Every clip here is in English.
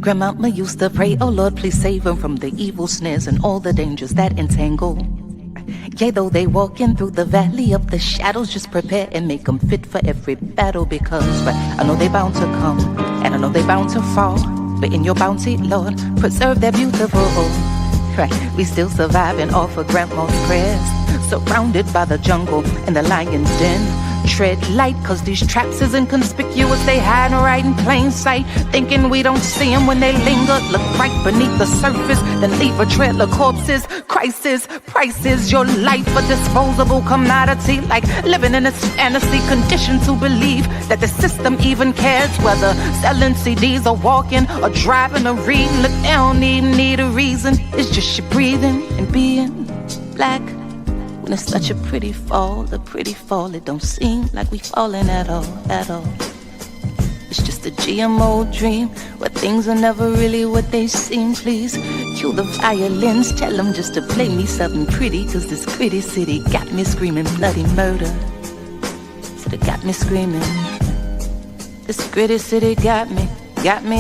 Grandmama used to pray, oh Lord, please save them from the evil snares and all the dangers that entangle. Yea, though they walking through the valley of the shadows, just prepare and make them fit for every battle, because I know they bound to come, and I know they bound to fall, but in your bounty, Lord, preserve their beautiful. Right, we still surviving off of grandma's prayers, surrounded by the jungle and the lion's den. Tread light, cause these traps is inconspicuous. They hide right in plain sight, thinking we don't see them when they linger. Look right beneath the surface, then leave a trail of corpses. Crisis, prices, your life a disposable commodity. Like living in a fantasy, conditioned to believe that the system even cares whether selling CDs or walking or driving or reading. Look, they don't even need a reason. It's just you breathing and being black. When it's such a pretty fall, it don't seem like we falling at all, at all. It's just a GMO dream, where things are never really what they seem. Please cue the violins, tell them just to play me something pretty, cause this gritty city got me screaming bloody murder. Said it got me screaming. This gritty city got me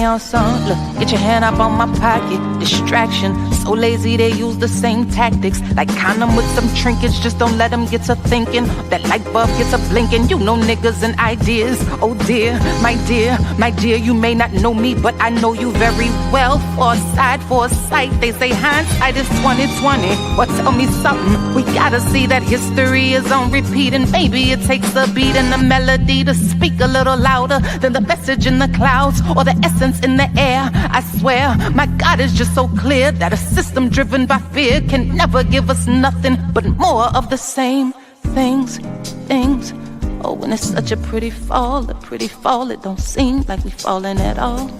on some. Look, get your hand up on my pocket. Distraction, so lazy they use the same tactics. Like condom with some trinkets, just don't let them get to thinking. That light bulb gets a blinking. You know niggas and ideas. Oh dear, my dear, you may not know me, but I know you very well. Foresight, they say hindsight is 2020. Well, tell me something, we gotta see that history is on repeat. And maybe it takes a beat and a melody to speak a little louder than the message in the clouds or the essence in the air. I swear, my God is just so clear that a system driven by fear can never give us nothing but more of the same things. Oh, when it's such a pretty fall, it don't seem like we falling at all.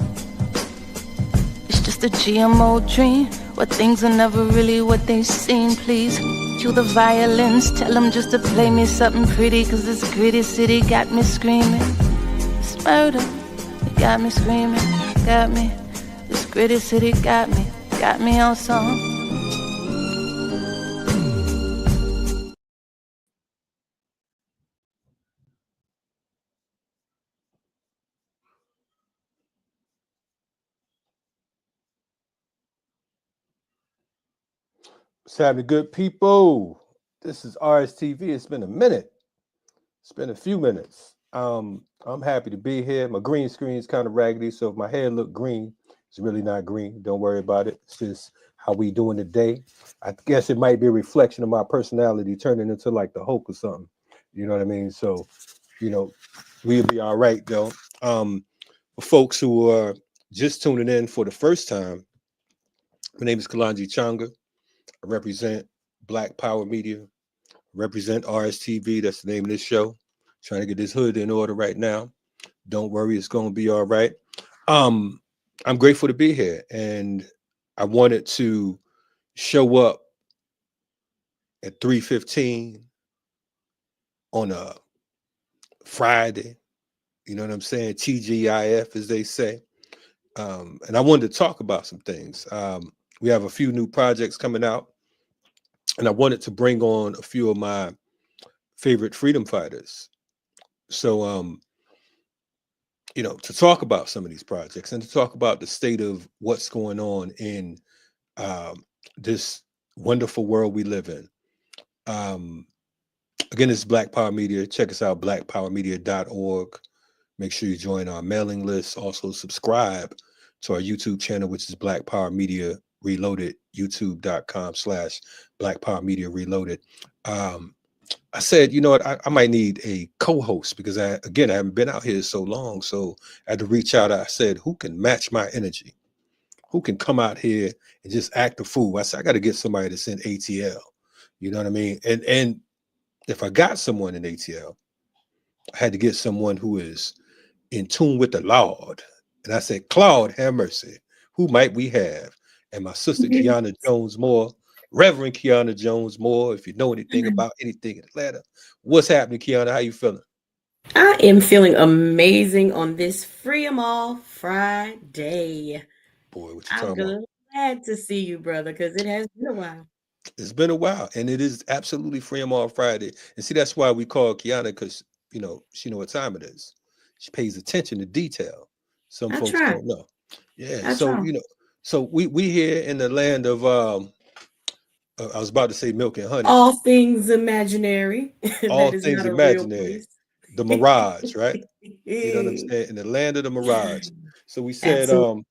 It's just a GMO dream, where things are never really what they seem. Please cue the violins, tell them just to play me something pretty, cause this gritty city got me screaming. It's murder. Got me screaming, got me. This gritty city got me on song. What's happening, good people? This is RSTV. It's been a minute. It's been a few minutes. I'm happy to be here. My green screen is kind of raggedy, so if my hair look green, it's really not green. Don't worry about it. It's just how we doing today. I guess it might be a reflection of my personality turning into like the Hulk or something. You know what I mean? So, we'll be all right though. For folks who are just tuning in for the first time, my name is Kalonji Changa. I represent Black Power Media, represent RSTV. That's the name of this show. Trying to get this hood in order right now. Don't worry, it's going to be all right. I'm grateful to be here, and I wanted to show up at 3:15 on a Friday. You know what I'm saying? TGIF, as they say. And I wanted to talk about some things. We have a few new projects coming out, and I wanted to bring on a few of my favorite freedom fighters. So, to talk about some of these projects and to talk about the state of what's going on in this wonderful world we live in. Again, it's Black Power Media. Check us out, blackpowermedia.org. Make sure you join our mailing list. Also subscribe to our YouTube channel, which is Black Power Media Reloaded, youtube.com/Black Power Media Reloaded. I said, you know what, I might need a co-host because I haven't been out here so long. So I had to reach out. I said, who can match my energy? Who can come out here and just act a fool? I said, I got to get somebody that's in ATL. You know what I mean? And if I got someone in ATL, I had to get someone who is in tune with the Lord. And I said, Claude, have mercy. Who might we have? And my sister, Keyanna Jones Moore, Reverend Keyanna Jones Moore, if you know anything about anything in Atlanta. What's happening, Keyanna? How you feeling? I am feeling amazing on this Free 'em All Friday. Boy, what you I'm talking about? glad to see you, brother, because it has been a while. It's been a while, and it is absolutely Free 'em All Friday. And see, that's why we call Keyanna, because, she know what time it is. She pays attention to detail. Some I folks try. don't know. Yeah. I So try. so we here in the land of I was about to say milk and honey. All things imaginary. All That is things not a real imaginary. place. The mirage, right? You know what I'm saying? In the land of the mirage. So we said, Absolutely.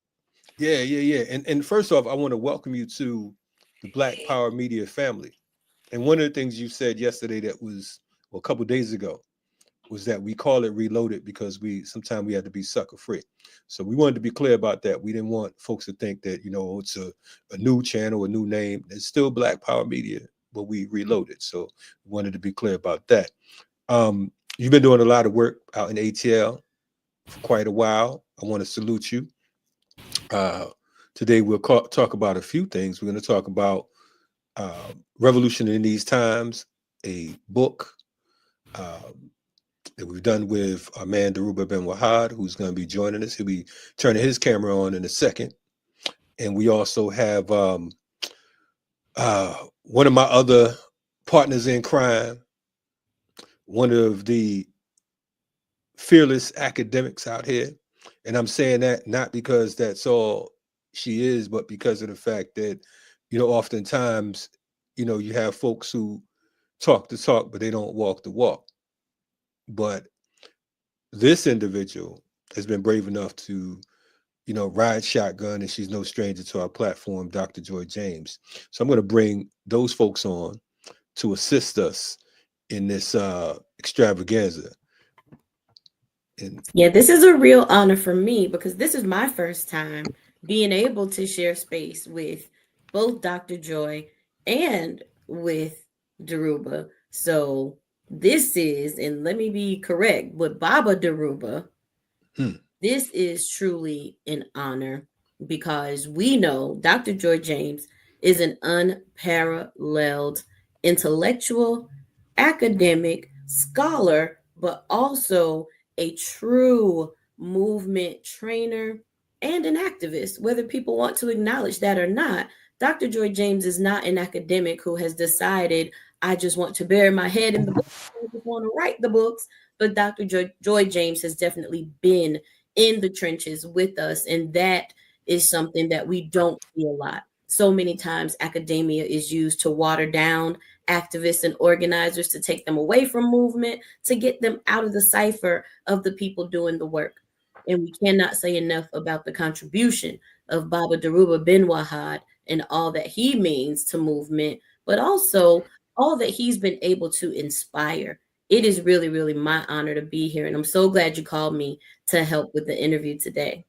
yeah. And first off, I want to welcome you to the Black Power Media family. And one of the things you said yesterday that was, well, a couple days ago, was that we call it reloaded because sometimes we had to be sucker free. So we wanted to be clear about that. We didn't want folks to think that, it's a new channel, a new name. It's still Black Power Media, but we reloaded. So we wanted to be clear about that. You've been doing a lot of work out in ATL for quite a while. I want to salute you. Uh, Today we'll talk about a few things. We're going to talk about Revolution in These Times, a book that we've done with our man Dhoruba Bin Wahad, who's going to be joining us. He'll be turning his camera on in a second. And we also have one of my other partners in crime, one of the fearless academics out here. And I'm saying that not because that's all she is, but because of the fact that, oftentimes, you have folks who talk the talk, but they don't walk the walk. But this individual has been brave enough to, ride shotgun, and she's no stranger to our platform, Dr. Joy James. So I'm going to bring those folks on to assist us in this extravaganza. And Yeah, this is a real honor for me because this is my first time being able to share space with both Dr. Joy and with Dhoruba. So this is, and let me be correct, with Baba Dhoruba, this is truly an honor because we know Dr. Joy James is an unparalleled intellectual, academic, scholar, but also a true movement trainer and an activist, whether people want to acknowledge that or not. Dr. Joy James is not an academic who has decided, I just want to bury my head in the book, I just want to write the books. But Dr. Joy James has definitely been in the trenches with us. And that is something that we don't see a lot. So many times, academia is used to water down activists and organizers, to take them away from movement, to get them out of the cipher of the people doing the work. And we cannot say enough about the contribution of Baba Dhoruba Bin Wahad and all that he means to movement, but also all that he's been able to inspire. It is really, really my honor to be here. And I'm so glad you called me to help with the interview today.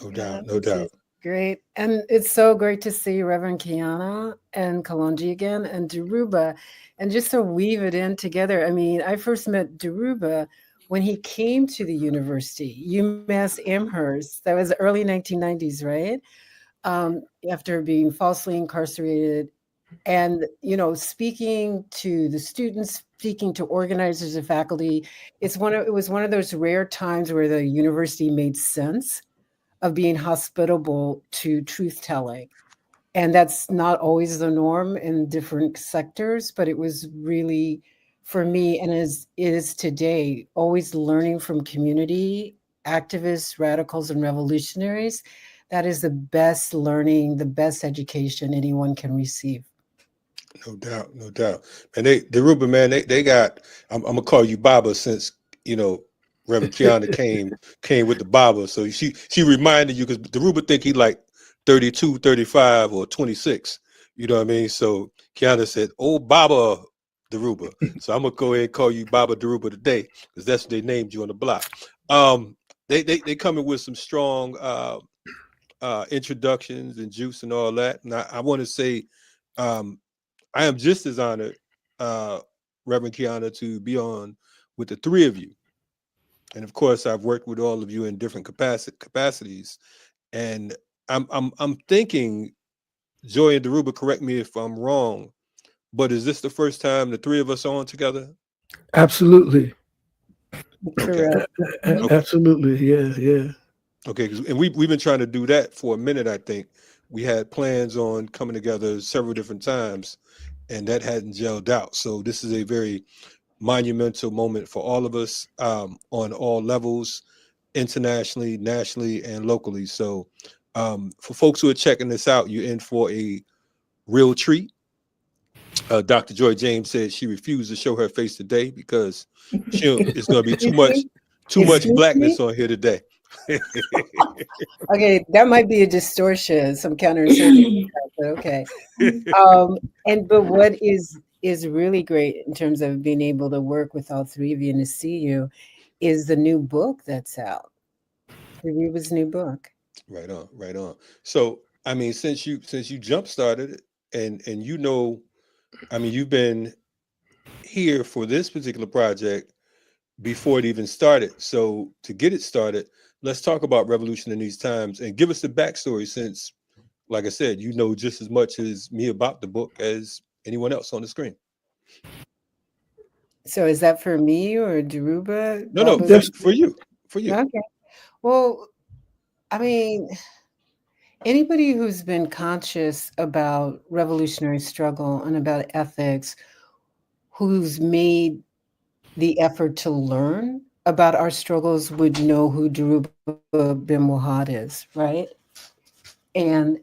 no Yeah, doubt, no this is doubt. great. And it's so great to see Reverend Keyanna and Kalonji again and Dhoruba. And just to weave it in together, I mean, I first met Dhoruba when he came to the university, UMass Amherst. That was the early 1990s, right? After being falsely incarcerated and, speaking to the students, speaking to organizers and faculty. It was one of those rare times where the university made sense of being hospitable to truth telling. And that's not always the norm in different sectors, but it was really, for me, and as it is today, always learning from community activists, radicals, and revolutionaries. That is the best learning, the best education anyone can receive. No doubt, no doubt. And Dhoruba, man, they got. I'm gonna call you Baba since you know Reverend Keyanna came with the Baba. So she reminded you because Dhoruba think he like 32, 35, or 26. You know what I mean? So Keyanna said, "Oh, Baba Dhoruba." So I'm gonna go ahead and call you Baba Dhoruba today because that's what they named you on the block. They coming with some strong introductions and juice and all that. And I want to say. Um, I am just as honored, uh, Reverend Keyanna, to be on with the three of you. And of course, I've worked with all of you in different capacities. And I'm thinking, Joy and Dhoruba, correct me if I'm wrong, but is this the first time the three of us are on together? Absolutely. Okay. Correct. Okay. Absolutely. Yeah. Yeah. Okay. And we've been trying to do that for a minute, I think. We had plans on coming together several different times, and that hadn't gelled out. So this is a very monumental moment for all of us on all levels. internationally, nationally, and locally. So for folks who are checking this out, you're in for a real treat. Dr. Joy James said she refused to show her face today because it's going to be Excuse me? too much Excuse me? blackness on here today. Okay, that might be a distortion, some counterinsurgency, but okay. But what is really great in terms of being able to work with all three of you and to see you is the new book that's out. Reba's new book. Right on, right on. So, I mean, since you jump started it, and I mean, you've been here for this particular project before it even started. So, to get it started, let's talk about Revolution in These Times and give us the backstory. Since, like I said, you know just as much as me about the book as anyone else on the screen. So is that for me or Dhoruba? No, That's for you, for you. Okay. Well, I mean, anybody who's been conscious about revolutionary struggle and about ethics, who's made the effort to learn about our struggles would know who Dhoruba Bin Wahad is, right? And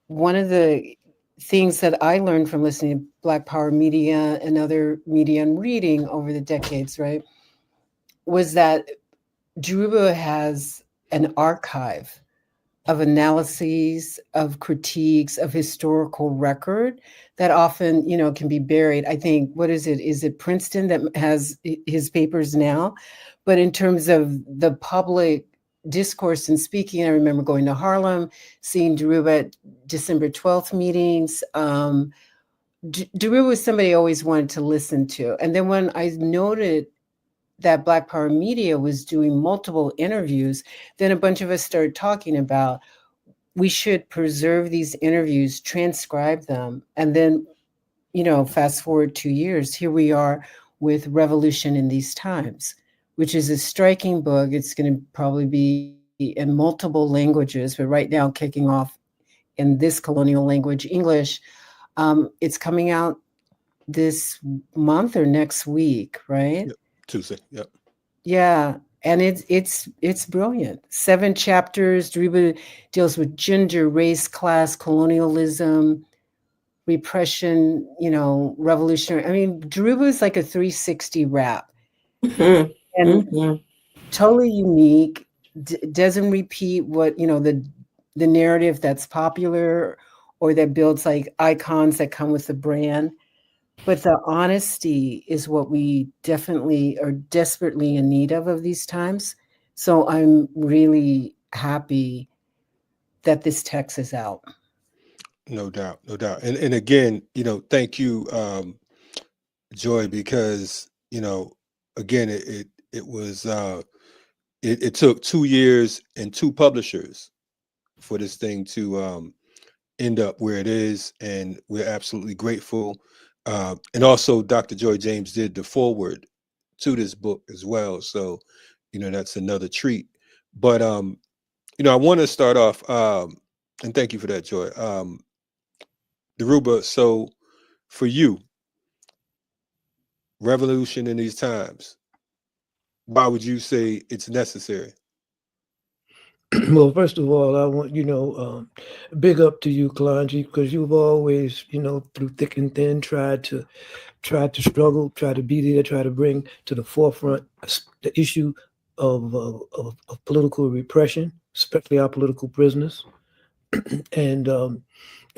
one of the things that I learned from listening to Black Power media and other media and reading over the decades, right, was that Dhoruba has an archive of analyses, of critiques, of historical record that often, can be buried. I think, what is it? Is it Princeton that has his papers now? But in terms of the public discourse and speaking, I remember going to Harlem, seeing Dhoruba at December 12th meetings. Dhoruba was somebody I always wanted to listen to. And then when I noted that Black Power Media was doing multiple interviews, then a bunch of us started talking about we should preserve these interviews, transcribe them, and then, fast forward 2 years, here we are with Revolution in These Times, which is a striking book. It's going to probably be in multiple languages, but right now kicking off in this colonial language, English. It's coming out this month or next week, right? Yep. Tuesday. Yep. Yeah, and it's brilliant. 7 chapters. Dhoruba deals with gender, race, class, colonialism, repression, revolutionary. I mean, Dhoruba is like a 360 wrap and totally unique. Doesn't repeat what, the narrative that's popular or that builds like icons that come with the brand. But the honesty is what we definitely are desperately in need of these times. So I'm really happy that this text is out. No doubt, no doubt. And again, thank you, Joy, because again, it was it took 2 years and 2 publishers for this thing to end up where it is, and we're absolutely grateful. And also, Dr. Joy James did the foreword to this book as well, so that's another treat. But I want to start off, and thank you for that, Joy. Dhoruba, so for you, Revolution in These Times, why would you say it's necessary? Well, first of all, I want big up to you, Kalonji, because you've always, through thick and thin, tried to struggle, try to be there, try to bring to the forefront the issue of political repression, especially our political prisoners, and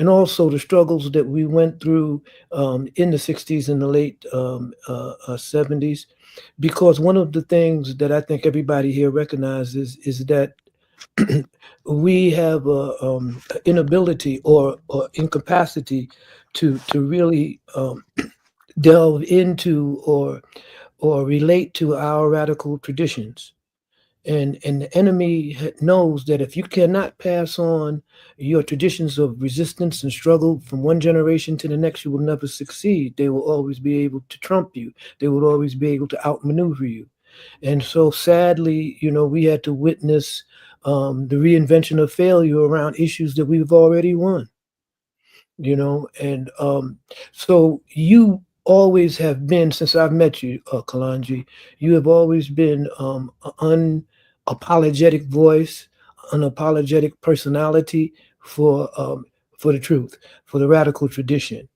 also the struggles that we went through in the 60s and the late 70s. Because one of the things that I think everybody here recognizes is that we have an inability or incapacity to really delve into or relate to our radical traditions. And the enemy knows that if you cannot pass on your traditions of resistance and struggle from one generation to the next, you will never succeed. They will always be able to trump you. They will always be able to outmaneuver you. And so sadly, we had to witness the reinvention of failure around issues that we've already won. And so you always have been, since I've met you, Kalonji, you have always been apologetic voice, unapologetic personality for the truth, for the radical tradition,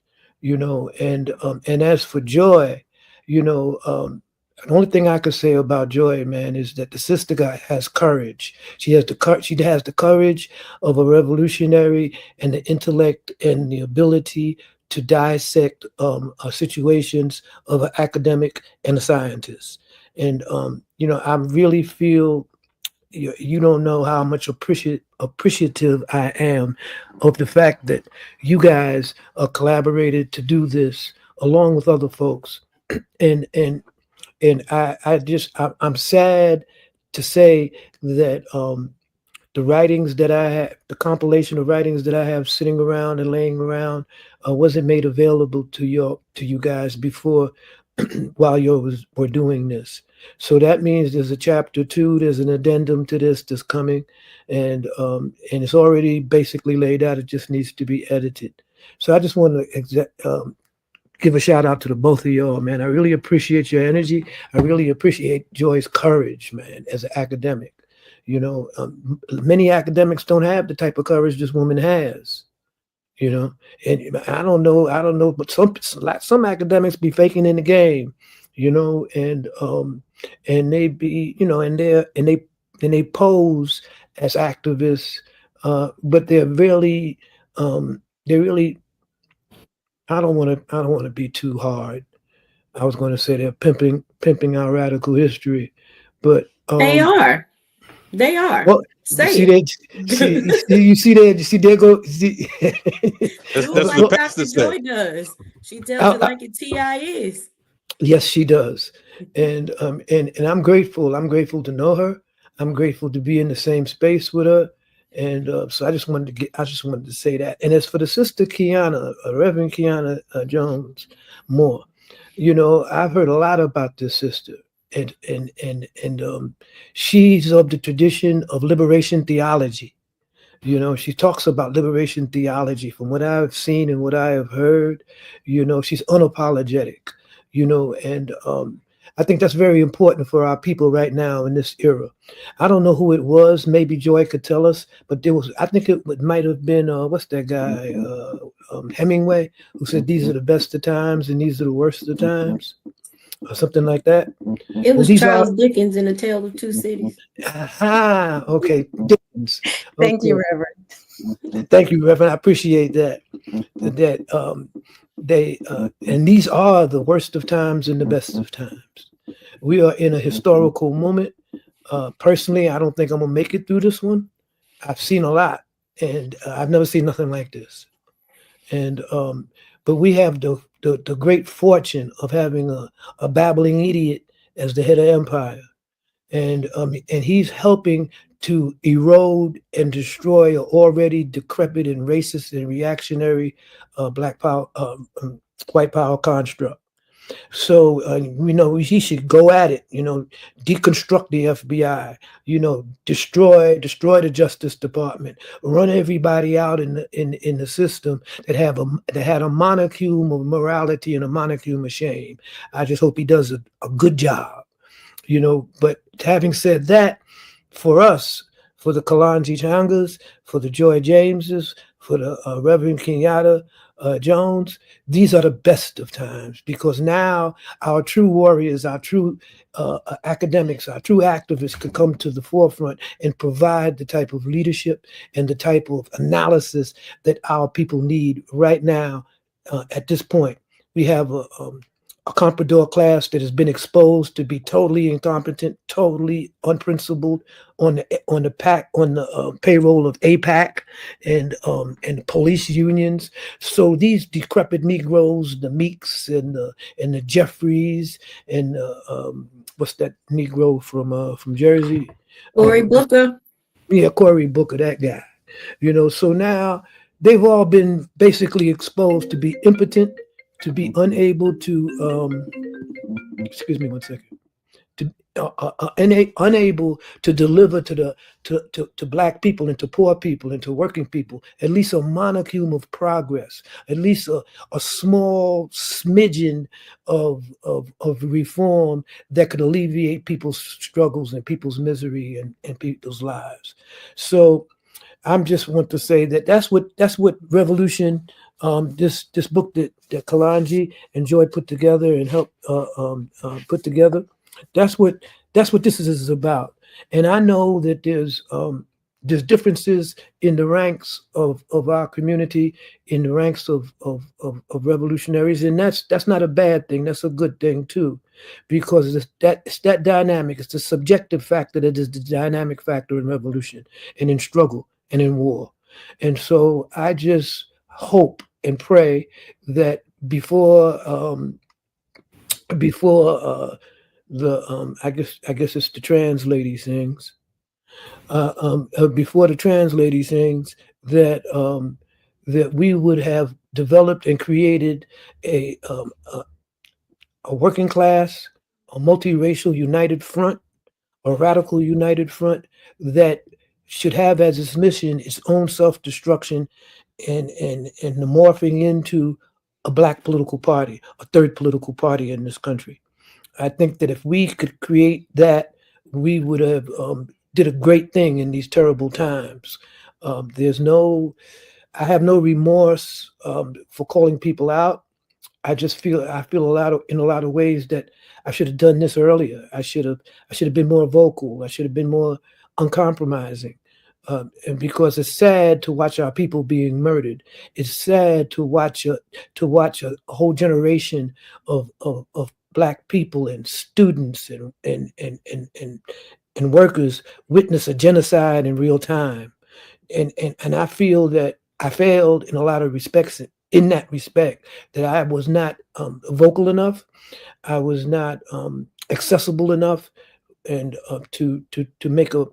and as for Joy, the only thing I could say about Joy, man, is that the sister guy has courage. She has the courage of a revolutionary and the intellect and the ability to dissect situations of an academic and a scientist. And I really feel you don't know how much appreciative I am of the fact that you guys collaborated to do this along with other folks, and I'm sad to say that the writings that I have, the compilation of writings that I have sitting around and laying around, wasn't made available to you guys before while you were doing this. So that means there's a chapter 2, there's an addendum to this that's coming, and it's already basically laid out. It just needs to be edited. So I just want to give a shout out to the both of y'all, man. I really appreciate your energy. I really appreciate Joy's courage, man, as an academic. Many academics don't have the type of courage this woman has. And I don't know, but some academics be faking in the game, and they be, and they pose as activists, but they're really, I don't want to be too hard. I was going to say they're pimping our radical history, but they are. Well, Say you see that? You see there go. See, That's like what Dr. Pastor Joy said. does. She tells you like a TI is. Yes, she does, and I'm grateful. I'm grateful to know her. I'm grateful to be in the same space with her, and so I just wanted to say that. And as for the sister Keyanna, Reverend Keyanna Jones Moore, I've heard a lot about this sister. And she's of the tradition of liberation theology. She talks about liberation theology. From what I've seen and what I have heard, she's unapologetic. And I think that's very important for our people right now in this era. I don't know who it was. Maybe Joy could tell us, but I think it might have been what's that guy, Hemingway, who said these are the best of times and these are the worst of times, or something like that. It was Charles Dickens in A Tale of Two Cities. Aha, okay. Dickens. Thank you, Reverend. Thank you, Reverend. I appreciate that. And these are the worst of times and the best of times. We are in a historical moment. Personally, I don't think I'm gonna make it through this one. I've seen a lot, and I've never seen nothing like this. And but we have the great fortune of having a babbling idiot as the head of empire, and he's helping to erode and destroy an already decrepit and racist and reactionary black power, white power construct. So he should go at it. Deconstruct the FBI. Destroy the Justice Department. Run everybody out in the system that had a monocule of morality and a monocule of shame. I just hope he does a good job. But having said that, for us, for the Kalonji Changas, for the Joy Jameses, for the Reverend Keyanna Jones, these are the best of times, because now our true warriors, our true academics, our true activists can come to the forefront and provide the type of leadership and the type of analysis that our people need right now. At this point, we have a comprador class that has been exposed to be totally incompetent, totally unprincipled on the payroll of APAC and police unions. So these decrepit Negroes, the Meeks and the Jeffries and what's that Negro from Jersey? Cory Booker. Yeah, Cory Booker, that guy. So now they've all been basically exposed to be impotent, to be unable to excuse me one second, unable to deliver to black people and to poor people and to working people at least a monocule of progress, at least a small smidgen of reform that could alleviate people's struggles and people's misery and people's lives. So I just want to say that that's what Revolution, this book that Kalonji and Joy put together and helped put together. That's what this is about. And I know that there's differences in the ranks of our community, in the ranks of revolutionaries, and that's not a bad thing. That's a good thing too, because it's that dynamic. It's the subjective factor that is the dynamic factor in revolution and in struggle and in war. And so I just hope and pray that before the I guess it's the trans lady sings. Before the trans lady sings, that that we would have developed and created a working class, a multiracial united front, a radical united front that should have as its mission its own self-destruction and the morphing into a black political party, a third political party in this country. I think that if we could create that, we would have did a great thing in these terrible times. I have no remorse for calling people out. I feel in a lot of ways that I should have done this earlier. I should have been more vocal. I should have been more uncompromising. And because it's sad to watch our people being murdered. It's sad to watch a whole generation of black people and students and workers witness a genocide in real time. And I feel that I failed in a lot of respects in that respect, that I was not vocal enough. I was not accessible enough and to make a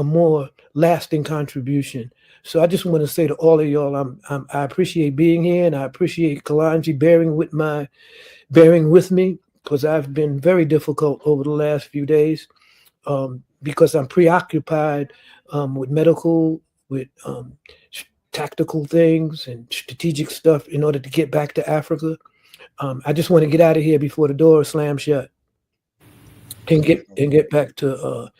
more lasting contribution. So I just want to say to all of y'all, I appreciate being here, and I appreciate Kalonji bearing with me, because I've been very difficult over the last few days because I'm preoccupied with medical, with tactical things and strategic stuff in order to get back to Africa. I just want to get out of here before the door slams shut and get back to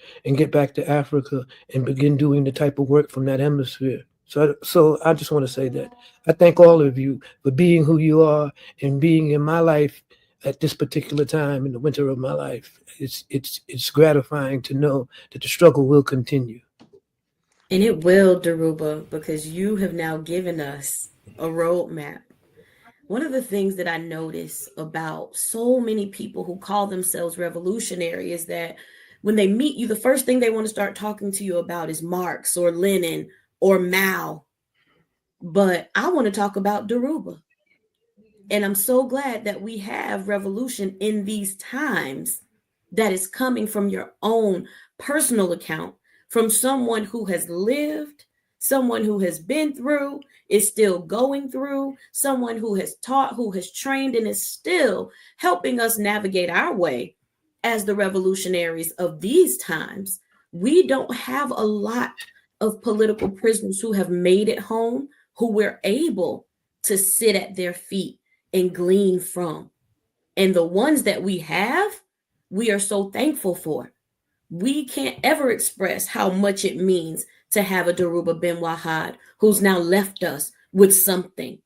Africa and begin doing the type of work from that hemisphere. So I just want to say that I thank all of you for being who you are and being in my life at this particular time in the winter of my life. It's gratifying to know that the struggle will continue. And it will, Dhoruba, because you have now given us a roadmap. One of the things that I notice about so many people who call themselves revolutionary is that when they meet you, the first thing they want to start talking to you about is Marx or Lenin or Mao. But I want to talk about Dhoruba. And I'm so glad that we have revolution in these times that is coming from your own personal account, from someone who has lived, someone who has been through, is still going through, someone who has taught, who has trained, and is still helping us navigate our way as the revolutionaries of these times. We don't have a lot of political prisoners who have made it home, who we're able to sit at their feet and glean from. And the ones that we have, we are so thankful for. We can't ever express how much it means to have a Dhoruba Bin Wahad who's now left us with something,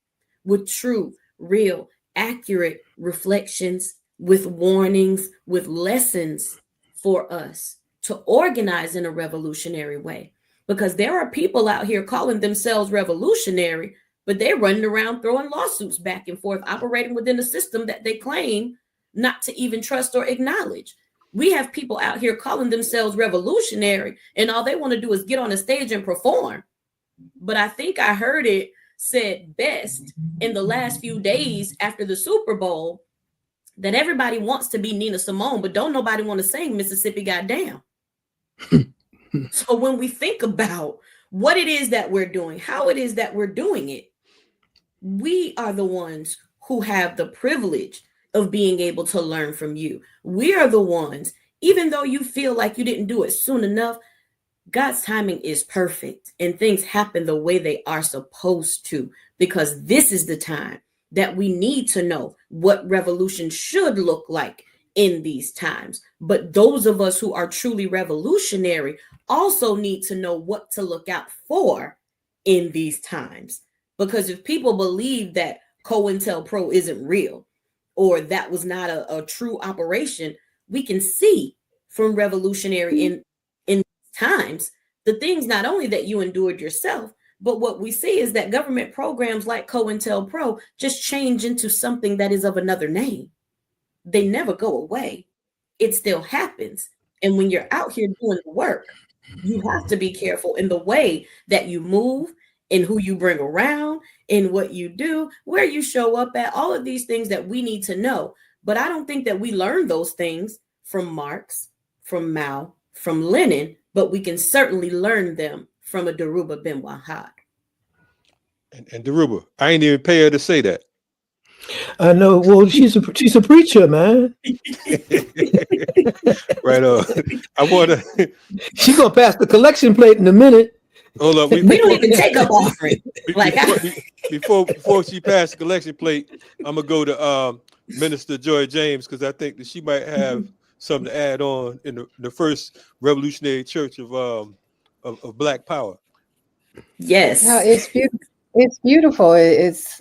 with true, real, accurate reflections, with warnings, with lessons for us to organize in a revolutionary way. Because there are people out here calling themselves revolutionary, but they're running around throwing lawsuits back and forth, operating within a system that they claim not to even trust or acknowledge. We have people out here calling themselves revolutionary, and all they want to do is get on a stage and perform. But I think I heard it said best in the last few days after the Super Bowl that everybody wants to be Nina Simone, but don't nobody want to sing Mississippi Goddamn. So when we think about what it is that we're doing, how it is that we're doing it, we are the ones who have the privilege of being able to learn from you. We are the ones even though you feel like you didn't do it soon enough, God's timing is perfect and things happen the way they are supposed to, because this is the time that we need to know what revolution should look like in these times. But those of us who are truly revolutionary also need to know what to look out for in these times. Because if people believe that COINTELPRO isn't real, or that was not a true operation, we can see from revolutionary in times the things not only that you endured yourself, but what we see is that government programs like COINTELPRO just change into something that is of another name. They never go away. It still happens. And when you're out here doing the work, you have to be careful in the way that you move, in who you bring around, in what you do, where you show up at, all of these things that we need to know. But I don't think that we learn those things from Marx, from Mao, from Lenin, but we can certainly learn them from a Dhoruba Bin Wahad. And Dhoruba, I ain't even pay her to say that. I know. Well, she's a preacher, man. Right on. I want to. She gonna pass the collection plate in a minute. Hold up. We don't even take up offering. Before she passed the collection plate, I'm gonna go to Minister Joy James, because I think that she might have something to add on in the first revolutionary church of Black Power. Yes. No, it's beautiful. It's beautiful. It's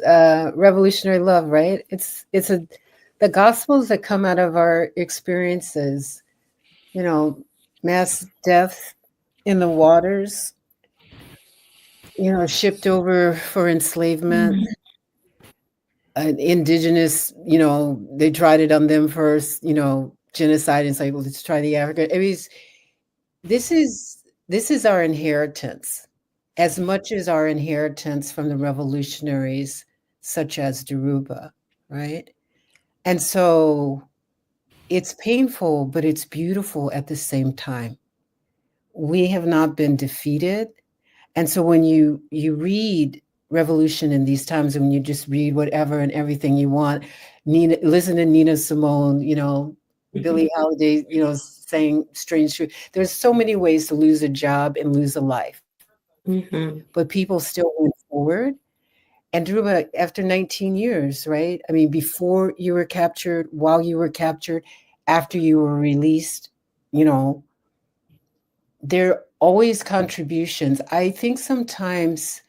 revolutionary love, right? It's the gospels that come out of our experiences, you know, mass death in the waters, you know, shipped over for enslavement, indigenous, you know, they tried it on them first, you know, genocide, and say, well, let's try the African. I mean, this is our inheritance, as much as our inheritance from the revolutionaries, such as Dhoruba, right? And so it's painful, but it's beautiful at the same time. We have not been defeated. And so when you read revolution in these times, and when you just read whatever and everything you want, listen to Nina Simone, you know, Billie Holiday, you know, saying strange truth. There's so many ways to lose a job and lose a life. But people still went forward. And Dhoruba, after 19 years, right? I mean, before you were captured, while you were captured, after you were released, you know, there are always contributions. I think sometimes,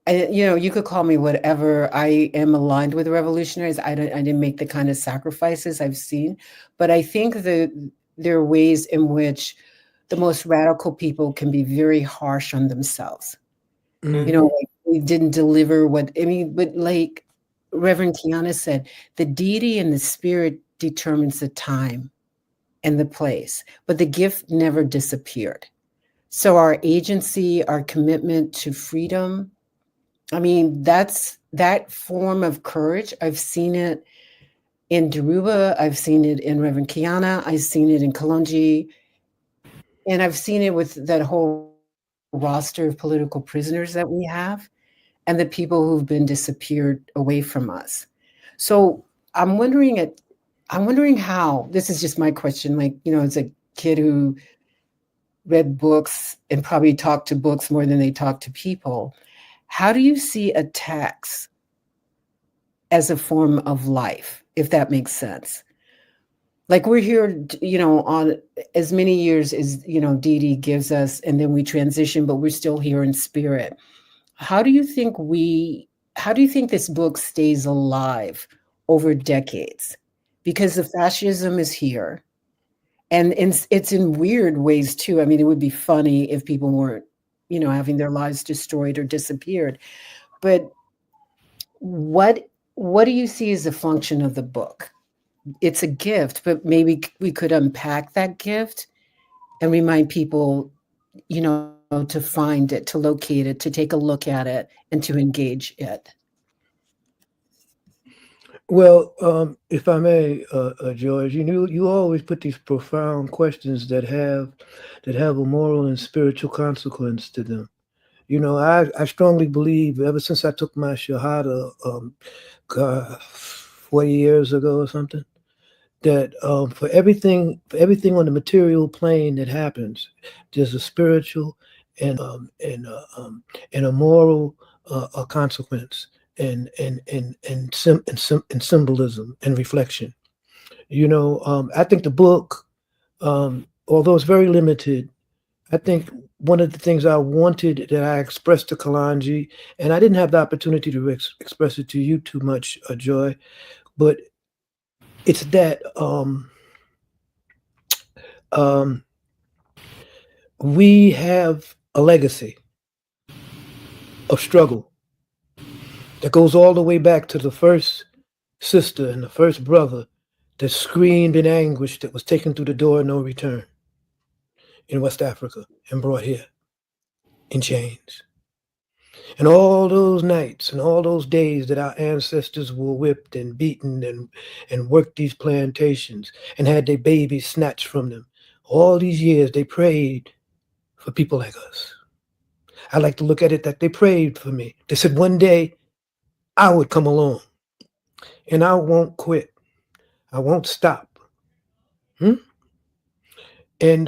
you know, you could call me whatever. I am aligned with the revolutionaries. I didn't make the kind of sacrifices I've seen, but I think that there are ways in which the most radical people can be very harsh on themselves. You know, like we didn't deliver what, I mean, but like Reverend Keyanna said, the deity and the spirit determines the time and the place, but the gift never disappeared. So our agency, our commitment to freedom, I mean, that's that form of courage. I've seen it in Dhoruba. I've seen it in Reverend Keyanna. I've seen it in Kalonji. And I've seen it with that whole roster of political prisoners that we have, and the people who've been disappeared away from us. So I'm wondering how, this is just my question, like, you know, as a kid who read books and probably talked to books more than they talk to people, how do you see attacks as a form of life, if that makes sense? Like we're here, you know, on as many years as, you know, Dee gives us, and then we transition, but we're still here in spirit. How do you think this book stays alive over decades? Because the fascism is here, and it's in weird ways too. I mean, it would be funny if people weren't, you know, having their lives destroyed or disappeared. But what do you see as a function of the book? It's a gift, but maybe we could unpack that gift and remind people, you know, to find it, to locate it, to take a look at it, and to engage it. Well, if I may, George, you always put these profound questions that have a moral and spiritual consequence to them. You know, I strongly believe, ever since I took my Shahada, 40 years ago or something, that for everything on the material plane that happens, there's a spiritual and and a moral consequence and symbolism and reflection. I think the book, although it's very limited, I think one of the things I wanted that I expressed to Kalonji, and I didn't have the opportunity to express it to you too much, Joy, but it's that um, we have a legacy of struggle that goes all the way back to the first sister and the first brother that screamed in anguish that was taken through the door of no return in West Africa and brought here in chains. And all those nights and all those days that our ancestors were whipped and beaten and worked these plantations and had their babies snatched from them, all these years they prayed for people like us. I like to look at it that they prayed for me. They said one day I would come along and I won't quit. I won't stop. And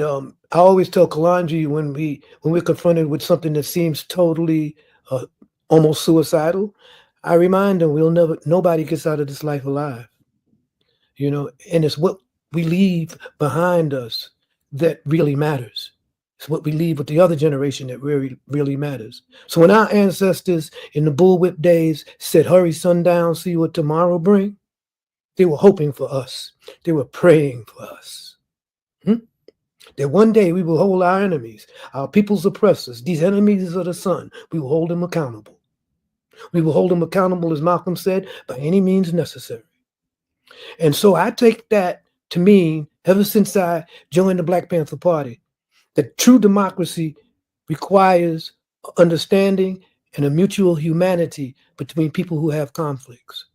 I always tell Kalonji when we're confronted with something that seems totally almost suicidal, I remind them nobody gets out of this life alive. And it's what we leave behind us that really matters. It's what we leave with the other generation that really matters. So when our ancestors in the bullwhip days said, "Hurry, sundown, see what tomorrow bring," they were hoping for us. They were praying for us. That one day we will hold our enemies, our people's oppressors, these enemies of the sun, we will hold them accountable. We will hold them accountable, as Malcolm said, by any means necessary. And so I take that to mean, ever since I joined the Black Panther Party, that true democracy requires understanding and a mutual humanity between people who have conflicts.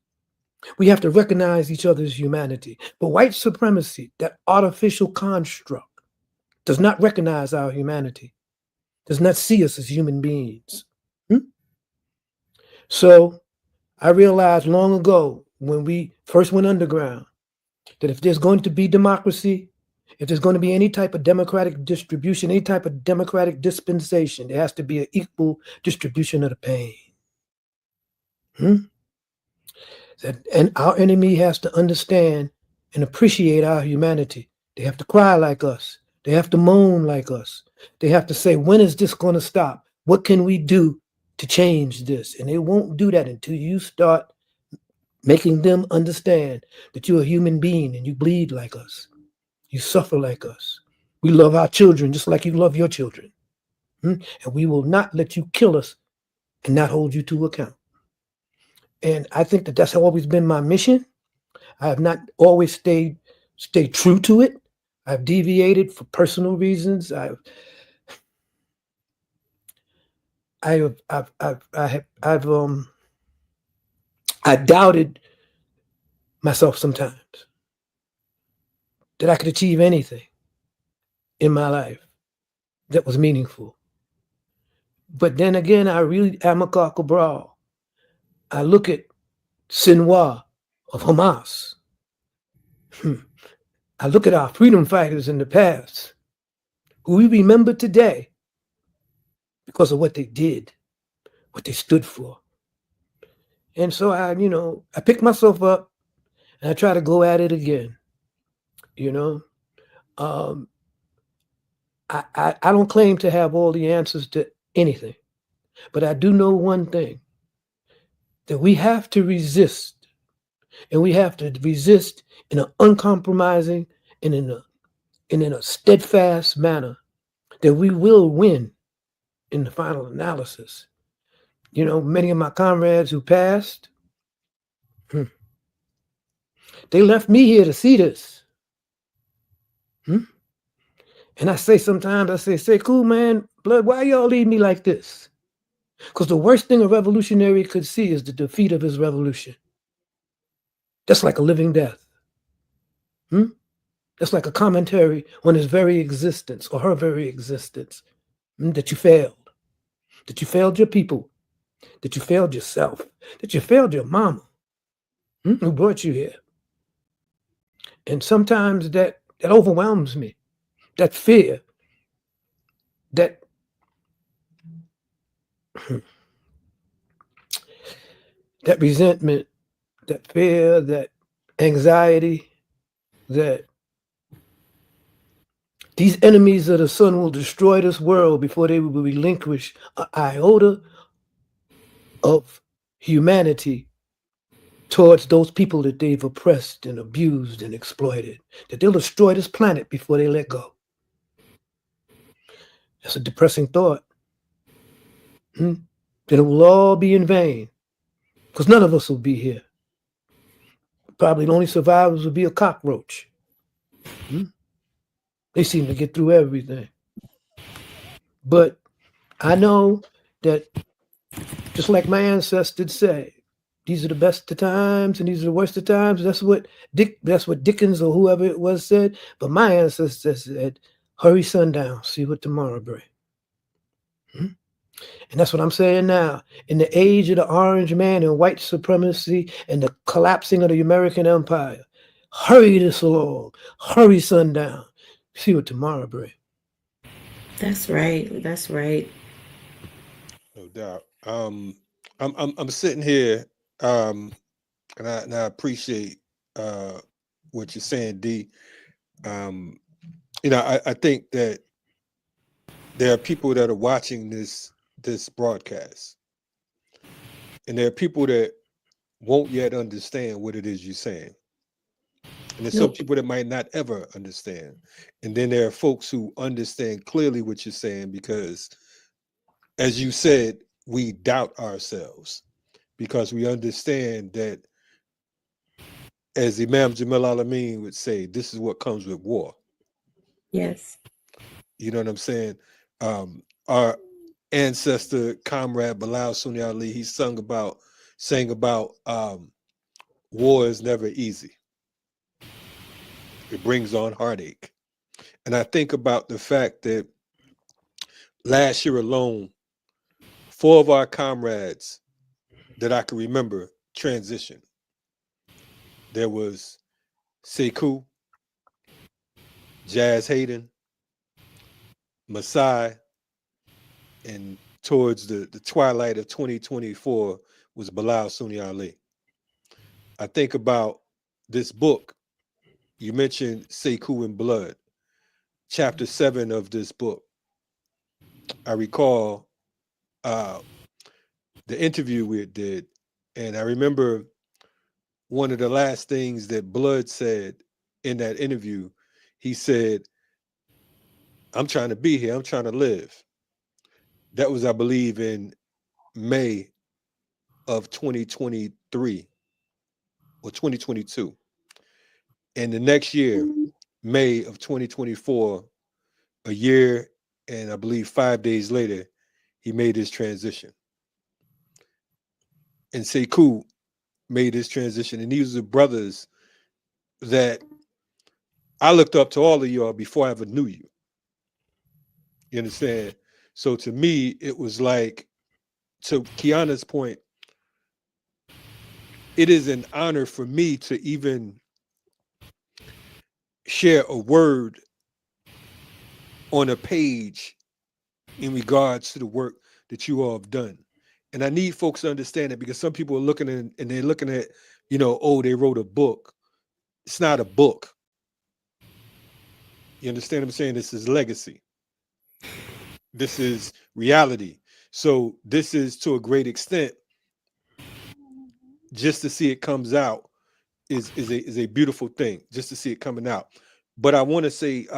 We have to recognize each other's humanity. But white supremacy, that artificial construct, does not recognize our humanity, does not see us as human beings. So I realized long ago when we first went underground that if there's going to be democracy, if there's going to be any type of democratic distribution, any type of democratic dispensation, there has to be an equal distribution of the pain. And our enemy has to understand and appreciate our humanity. They have to cry like us. They have to moan like us. They have to say, when is this going to stop? What can we do to change this? And they won't do that until you start making them understand that you're a human being and you bleed like us. You suffer like us. We love our children just like you love your children. And we will not let you kill us and not hold you to account. And I think that that's always been my mission. I have not always stayed true to it. I've deviated for personal reasons. I doubted myself sometimes that I could achieve anything in my life that was meaningful. But then again, I read Amilcar Cabral. I look at Sinwar of Hamas. I look at our freedom fighters in the past, who we remember today because of what they did, what they stood for. And so I pick myself up and I try to go at it again. I don't claim to have all the answers to anything, but I do know one thing, that we have to resist, and we have to resist in an uncompromising and in a steadfast manner, that we will win in the final analysis. Many of my comrades who passed, they left me here to see this. And I say sometimes, say, cool, man, blood, why y'all leave me like this? Because the worst thing a revolutionary could see is the defeat of his revolution. That's like a living death. That's like a commentary on his very existence or her very existence. That you failed your people, that you failed yourself, that you failed your mama who brought you here. And sometimes that overwhelms me. That fear, that that resentment, that fear, that anxiety, that these enemies of the sun will destroy this world before they will relinquish an iota of humanity towards those people that they've oppressed and abused and exploited, that they'll destroy this planet before they let go. That's a depressing thought. That it will all be in vain, because none of us will be here. Probably the only survivors will be a cockroach. They seem to get through everything. But I know that, just like my ancestors say, these are the best of times and these are the worst of times. That's what Dickens or whoever it was said. But my ancestors said, hurry sundown, see what tomorrow brings. And that's what I'm saying now. In the age of the orange man and white supremacy and the collapsing of the American empire, hurry this along, hurry sundown, see what tomorrow brings. That's right. That's right. No doubt. I'm sitting here, and I appreciate what you're saying, D. I think that there are people that are watching this broadcast, and there are people that won't yet understand what it is you're saying. And there's some people that might not ever understand. And then there are folks who understand clearly what you're saying because, as you said, we doubt ourselves because we understand that, as Imam Jamil Alameen would say, this is what comes with war. Yes. You know what I'm saying? Our ancestor, comrade Bilal Sunni Ali, he sang about war is never easy. It brings on heartache. And I think about the fact that last year alone, 4 of our comrades that I can remember transitioned. There was Sekou, Jazz Hayden, Masai, and towards the twilight of 2024 was Bilal Sunni Ali. I think about this book. You mentioned Sekou in Blood, chapter 7 of this book. I recall the interview we did, and I remember one of the last things that Blood said in that interview. He said, I'm trying to be here. I'm trying to live. That was, I believe, in May of 2023 or 2022. And the next year, May of 2024, a year and I believe 5 days later, he made his transition. And Sekou made his transition. And these are brothers that I looked up to all of y'all before I ever knew you. You understand? So to me, it was like, to Keyanna's point, it is an honor for me to even share a word on a page in regards to the work that you all have done. And I need folks to understand that, because some people are looking at, and they're looking at, oh, they wrote a book. It's not a book. You understand what I'm saying? This is legacy. This is reality. So this is, to a great extent, just to see it comes out is a beautiful thing, just to see it coming out. But I want to say,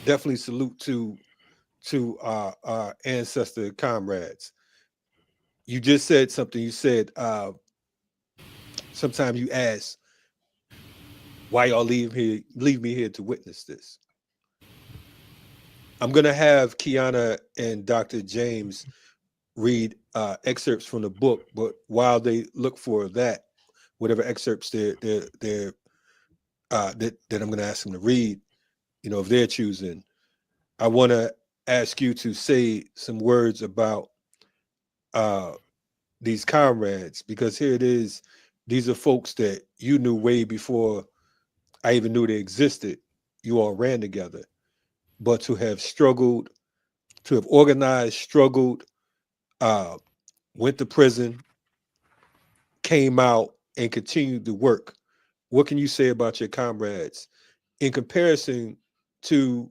definitely salute to our ancestor comrades. You just said something. You said sometimes you ask, why y'all leave me here to witness this? I'm gonna have Keyanna and Dr. James read excerpts from the book, but while they look for that, whatever excerpts that I'm gonna ask them to read, if they're choosing, I want to ask you to say some words about these comrades, because here it is, These are folks that you knew way before I even knew they existed. You all ran together. But to have struggled, to have organized, struggled, uh, went to prison, came out, and continued to work. What can you say about your comrades in comparison to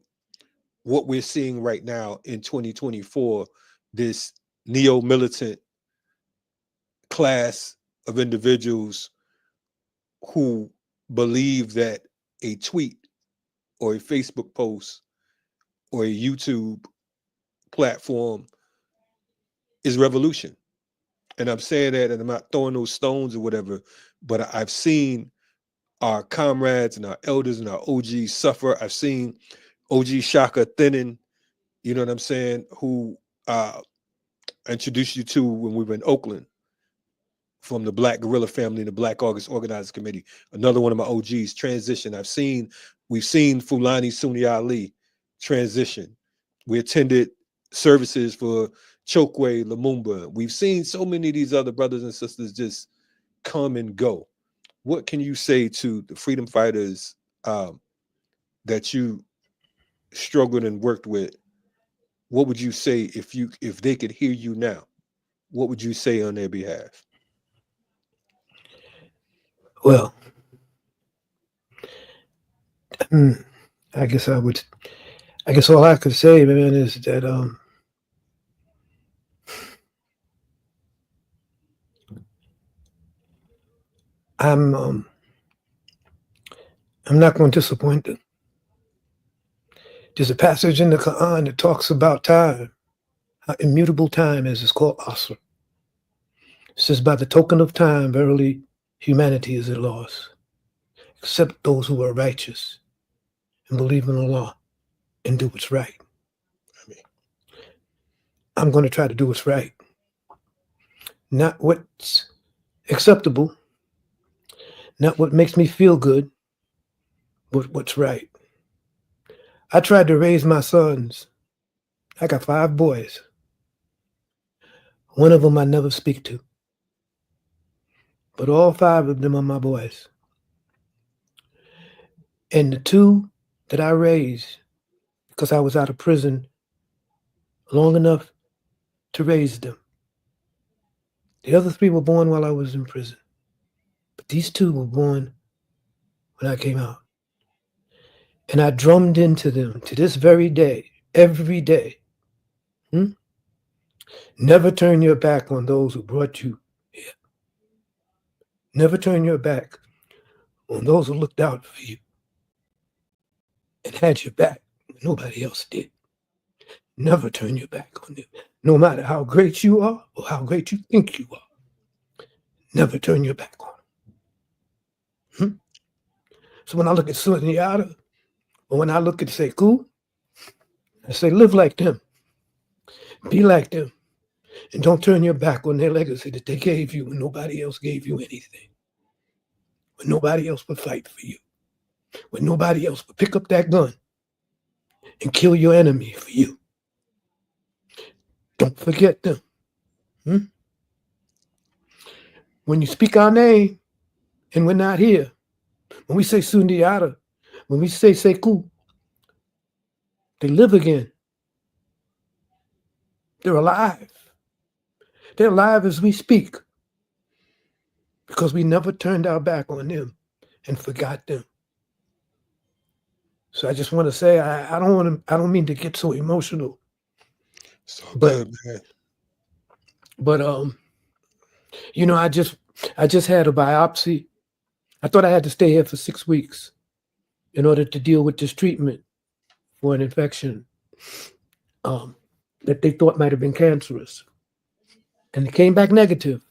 what we're seeing right now in 2024, this neo-militant class of individuals who believe that a tweet or a Facebook post or a YouTube platform is revolution? And I'm saying that, and I'm not throwing those stones or whatever, but I've seen our comrades and our elders and our OGs suffer. I've seen OG Shaka thinning, you know what I'm saying, who I introduced you to when we were in Oakland, from the Black Guerrilla family and the Black August Organizing Committee. Another one of my OGs transition. We've seen Fulani Sunni Ali transition. We attended services for Chokwe Lumumba. We've seen so many of these other brothers and sisters just come and go. What can you say to the freedom fighters that you struggled and worked with? What would you say if they could hear you now? What would you say on their behalf? Well, I guess all I could say, man, is that I'm not going to disappoint them. There's a passage in the Quran that talks about time, how immutable time is. It's called Asr. It says, by the token of time, verily, humanity is at loss, except those who are righteous and believe in Allah and do what's right. I'm going to try to do what's right. Not what's acceptable, not what makes me feel good, but what's right. I tried to raise my sons. I got 5 boys. One of them I never speak to. But all 5 of them are my boys. And the 2 that I raised, because I was out of prison long enough to raise them. The other 3 were born while I was in prison. But these 2 were born when I came out. And I drummed into them to this very day, every day. Never turn your back on those who brought you here. Never turn your back on those who looked out for you and had your back when nobody else did. Never turn your back on them. No matter how great you are or how great you think you are. Never turn your back on them. So when I look at Sunyata, or when I look at Sekou, I say, live like them. Be like them. And don't turn your back on their legacy that they gave you when nobody else gave you anything. When nobody else would fight for you. When nobody else would pick up that gun and kill your enemy for you. Don't forget them. When you speak our name and we're not here, when we say Sundiata, when we say Sekou, they live again. They're alive. They're alive as we speak because we never turned our back on them and forgot them. So I just want to say, I don't mean to get so emotional. So good, man. But I just had a biopsy. I thought I had to stay here for 6 weeks in order to deal with this treatment for an infection that they thought might have been cancerous. And it came back negative.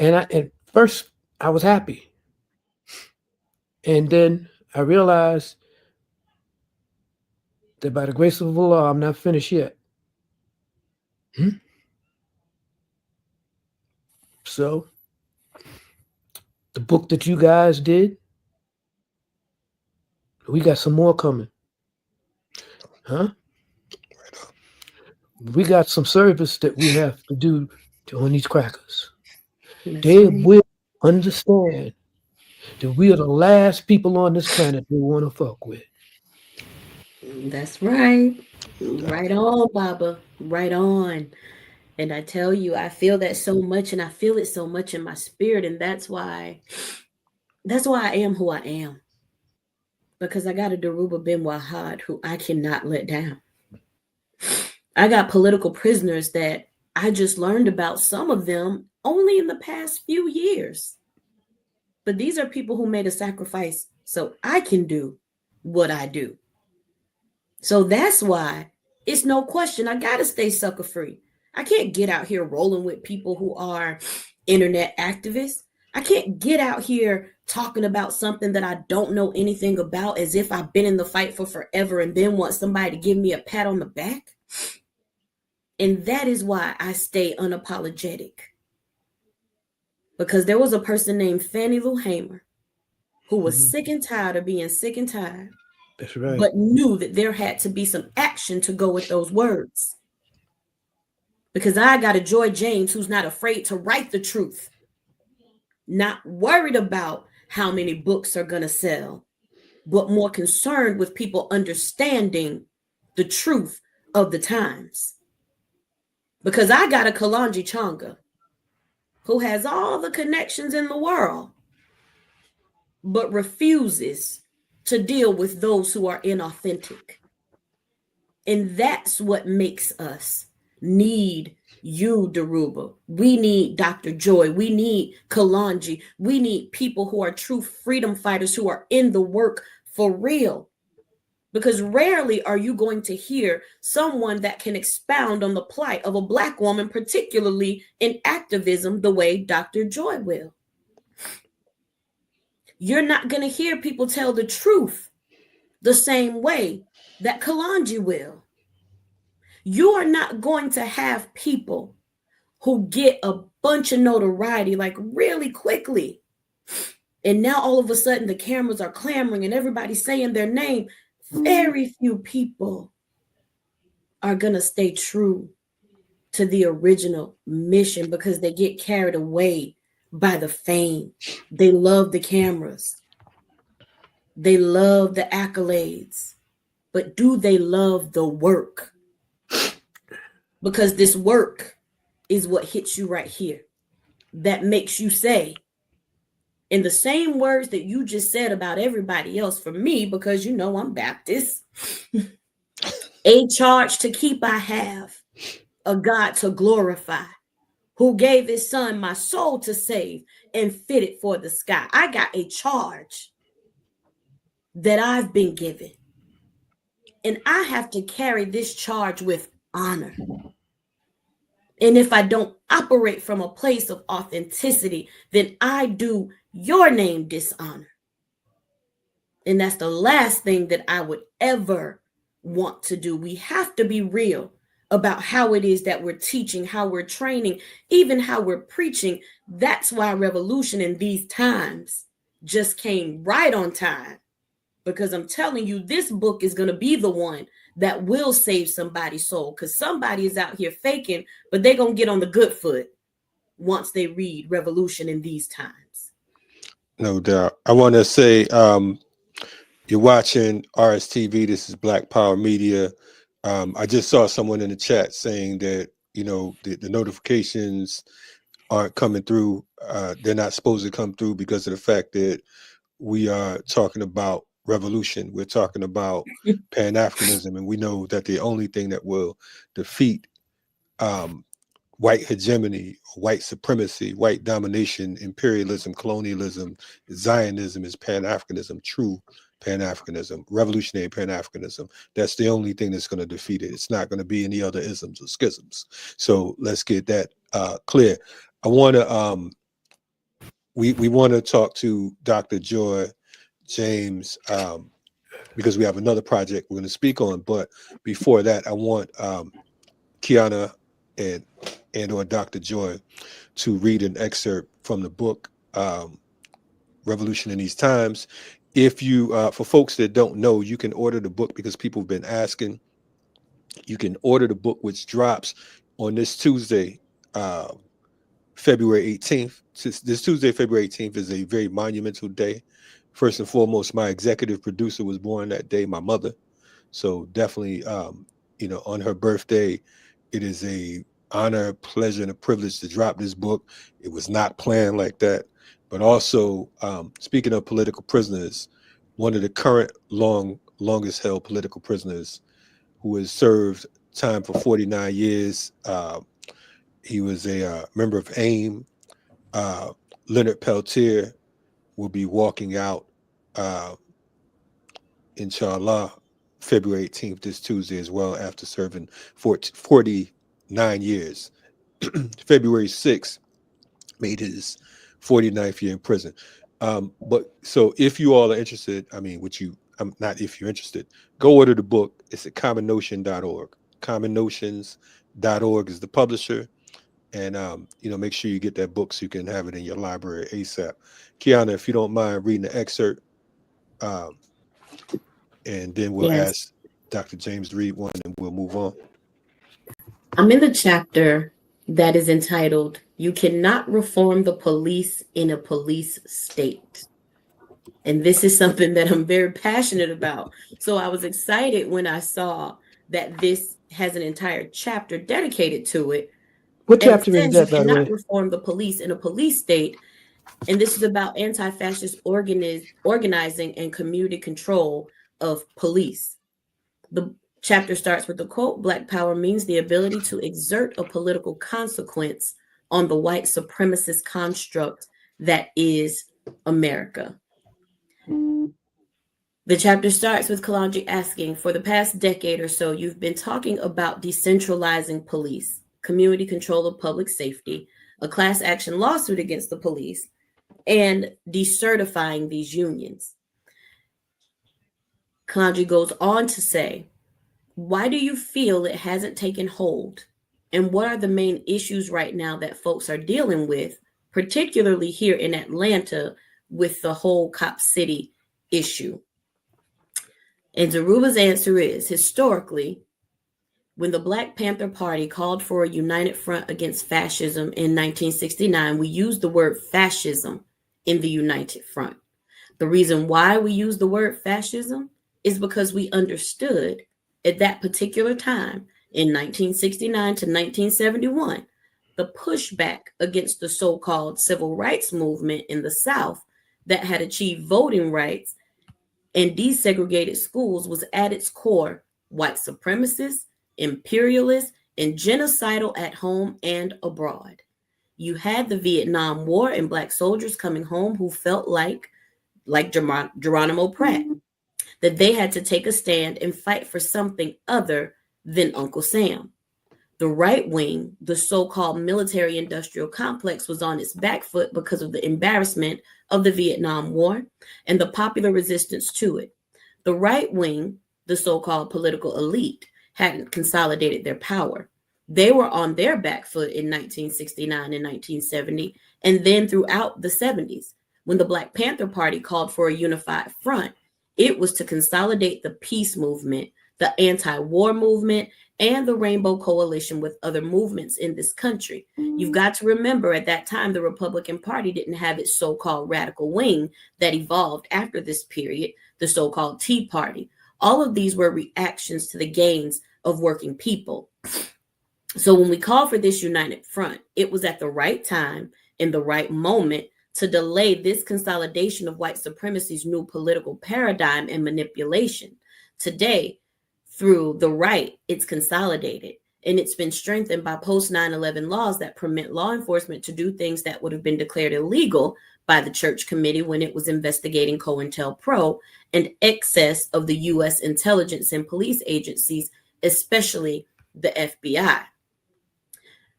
And at first I was happy. And then I realized that by the grace of Allah, I'm not finished yet. So the book that you guys did, we got some more coming. We got some service that we have to do on these crackers. they will understand that we are the last people on this planet they want to fuck with. That's right. No doubt. Right on, Baba. Right on. And I tell you, I feel that so much, and I feel it so much in my spirit, and that's why I am who I am. Because I got a Dhoruba Bin Wahad who I cannot let down. I got political prisoners that I just learned about, some of them only in the past few years. But these are people who made a sacrifice so I can do what I do. So that's why it's no question I gotta stay sucker free. I can't get out here rolling with people who are internet activists. I can't get out here talking about something that I don't know anything about as if I've been in the fight for forever and then want somebody to give me a pat on the back. And that is why I stay unapologetic. Because there was a person named Fannie Lou Hamer who was sick and tired of being sick and tired, That's right. but knew that there had to be some action to go with those words. Because I got a Joy James who's not afraid to write the truth, not worried about how many books are going to sell, but more concerned with people understanding the truth of the times. Because I got a Kalonji Changa who has all the connections in the world, but refuses to deal with those who are inauthentic. And that's what makes us need you, Dhoruba. We need Dr. Joy. We need Kalonji. We need people who are true freedom fighters, who are in the work for real. Because rarely are you going to hear someone that can expound on the plight of a Black woman, particularly in activism, the way Dr. Joy will. You're not going to hear people tell the truth the same way that Kalonji will. You are not going to have people who get a bunch of notoriety like really quickly. And now all of a sudden the cameras are clamoring and everybody's saying their name. Very few people are going to stay true to the original mission because they get carried away by the fame. They love the cameras. They love the accolades. But do they love the work? Because this work is what hits you right here. That makes you say, in the same words that you just said about everybody else, for me, because you know I'm Baptist, a charge to keep I have, a God to glorify, who gave his son my soul to save and fit it for the sky. I got a charge that I've been given. And I have to carry this charge with honor. And if I don't operate from a place of authenticity, then I do your name dishonor. And that's the last thing that I would ever want to do. We have to be real about how it is that we're teaching, how we're training, even how we're preaching. That's why revolution in these times just came right on time. Because I'm telling you, this book is going to be the one that will save somebody's soul. Because somebody is out here faking, but they're going to get on the good foot once they read Revolution in these times. No doubt. I want to say you're watching RSTV. This is Black Power Media. I just saw someone in the chat saying that, you know, the notifications aren't coming through. They're not supposed to come through because of the fact that we are talking about revolution. We're talking about Pan-Africanism, and we know that the only thing that will defeat white hegemony, white supremacy, white domination, imperialism, colonialism, Zionism is Pan-Africanism, true Pan-Africanism, revolutionary Pan-Africanism. That's the only thing that's going to defeat it. It's not going to be any other isms or schisms. So let's get that clear. I want to we want to talk to Dr. Joy James because we have another project we're going to speak on. But before that, I want Keyanna and or Dr. Joy to read an excerpt from the book Revolution in These Times. If you for folks that don't know, you can order the book because people have been asking. You can order the book, which drops on this Tuesday, February 18th. This Tuesday, February 18th, is a very monumental day. First and foremost, my executive producer was born that day, my mother. So definitely, on her birthday, it is a honor, pleasure, and a privilege to drop this book. It was not planned like that. But also, speaking of political prisoners, one of the current longest held political prisoners who has served time for 49 years. He was a member of AIM. Leonard Peltier will be walking out, inshallah, February 18th, this Tuesday as well, after serving 49 years. February 6th made his 49th year in prison. But so if you all are interested, not if you're interested, go order the book. It's at commonnotion.org. Commonnotions.org is the publisher. And, make sure you get that book so you can have it in your library ASAP. Keyanna, if you don't mind reading the excerpt, and then we'll ask Dr. James to read one and we'll move on. I'm in the chapter that is entitled, "You Cannot Reform the Police in a Police State." And this is something that I'm very passionate about. So I was excited when I saw that this has an entire chapter dedicated to it. What chapter is that, by the way? You cannot reform the police in a police state. And this is about anti-fascist organizing and community control of police. The chapter starts with the quote, "Black power means the ability to exert a political consequence on the white supremacist construct that is America." The chapter starts with Kalonji asking, "For the past decade or so, you've been talking about decentralizing police, community control of public safety, a class action lawsuit against the police, and decertifying these unions." Kalonji goes on to say, "Why do you feel it hasn't taken hold? And what are the main issues right now that folks are dealing with, particularly here in Atlanta with the whole Cop City issue?" And Dhoruba's answer is, historically, when the Black Panther Party called for a united front against fascism in 1969, we used the word fascism in the United Front. The reason why we use the word fascism is because we understood at that particular time, in 1969 to 1971, the pushback against the so-called civil rights movement in the South that had achieved voting rights and desegregated schools was at its core white supremacist, imperialist, and genocidal at home and abroad. You had the Vietnam War and Black soldiers coming home who felt like Geronimo Pratt, that they had to take a stand and fight for something other than Uncle Sam. The right wing, the so-called military-industrial complex, was on its back foot because of the embarrassment of the Vietnam War and the popular resistance to it. The right wing, the so-called political elite, hadn't consolidated their power. They were on their back foot in 1969 and 1970, and then throughout the 70s. When the Black Panther Party called for a unified front, it was to consolidate the peace movement, the anti-war movement, and the Rainbow Coalition with other movements in this country. You've got to remember, at that time, the Republican Party didn't have its so-called radical wing that evolved after this period, the so-called Tea Party. All of these were reactions to the gains of working people. So when we call for this united front, it was at the right time, in the right moment, to delay this consolidation of white supremacy's new political paradigm and manipulation. Today, through the right, it's consolidated, and it's been strengthened by post-9/11 laws that permit law enforcement to do things that would have been declared illegal by the Church Committee when it was investigating COINTELPRO and excess of the U.S. intelligence and police agencies, especially the FBI.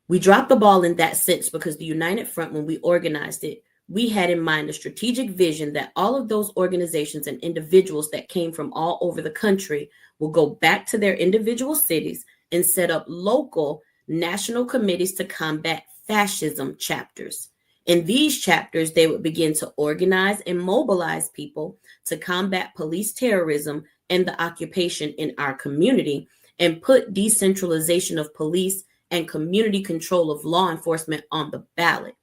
We dropped the ball in that sense because the United Front, when we organized it, we had in mind a strategic vision that all of those organizations and individuals that came from all over the country will go back to their individual cities and set up local national committees to combat fascism chapters. In these chapters, they would begin to organize and mobilize people to combat police terrorism and the occupation in our community and put decentralization of police and community control of law enforcement on the ballot.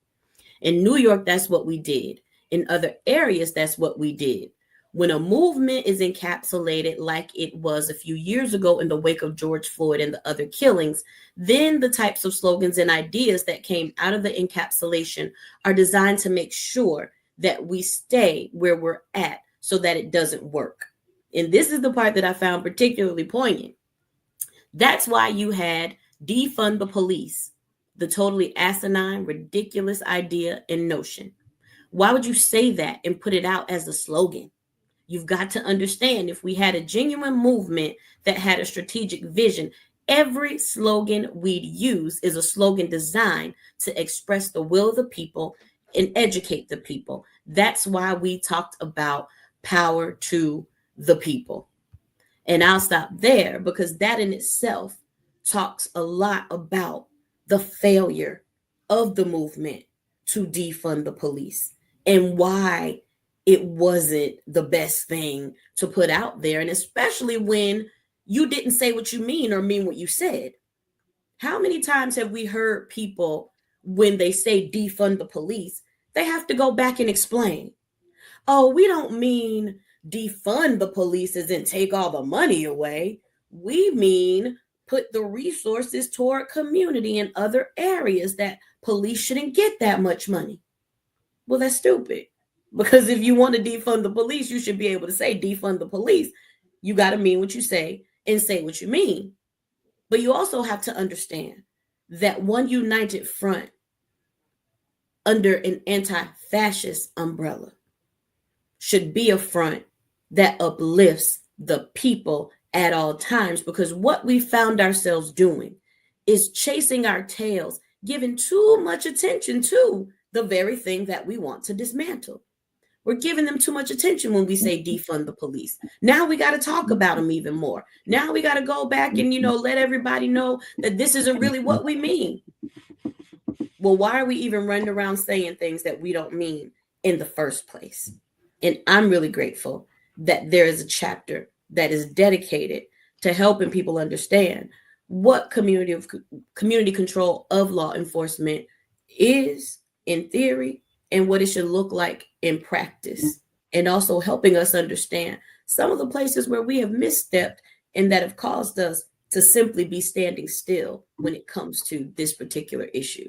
In New York, that's what we did. In other areas, that's what we did. When a movement is encapsulated like it was a few years ago in the wake of George Floyd and the other killings, then the types of slogans and ideas that came out of the encapsulation are designed to make sure that we stay where we're at so that it doesn't work. And this is the part that I found particularly poignant. That's why you had defund the police, the totally asinine, ridiculous idea and notion. Why would you say that and put it out as a slogan? You've got to understand, if we had a genuine movement that had a strategic vision, every slogan we'd use is a slogan designed to express the will of the people and educate the people. That's why we talked about power to the people. And I'll stop there, because that in itself talks a lot about the failure of the movement to defund the police and why it wasn't the best thing to put out there. And especially when you didn't say what you mean or mean what you said. How many times have we heard people, when they say defund the police, they have to go back and explain. Oh, we don't mean defund the police as in take all the money away. We mean put the resources toward community and other areas that police shouldn't get that much money. Well, that's stupid. Because if you want to defund the police, you should be able to say defund the police. You got to mean what you say and say what you mean. But you also have to understand that one united front under an anti-fascist umbrella should be a front that uplifts the people at all times. Because what we found ourselves doing is chasing our tails, giving too much attention to the very thing that we want to dismantle. We're giving them too much attention when we say defund the police. Now we got to talk about them even more. Now we got to go back and, let everybody know that this isn't really what we mean. Well, why are we even running around saying things that we don't mean in the first place? And I'm really grateful that there is a chapter that is dedicated to helping people understand what community control of law enforcement is in theory and what it should look like in practice, and also helping us understand some of the places where we have misstepped and that have caused us to simply be standing still when it comes to this particular issue.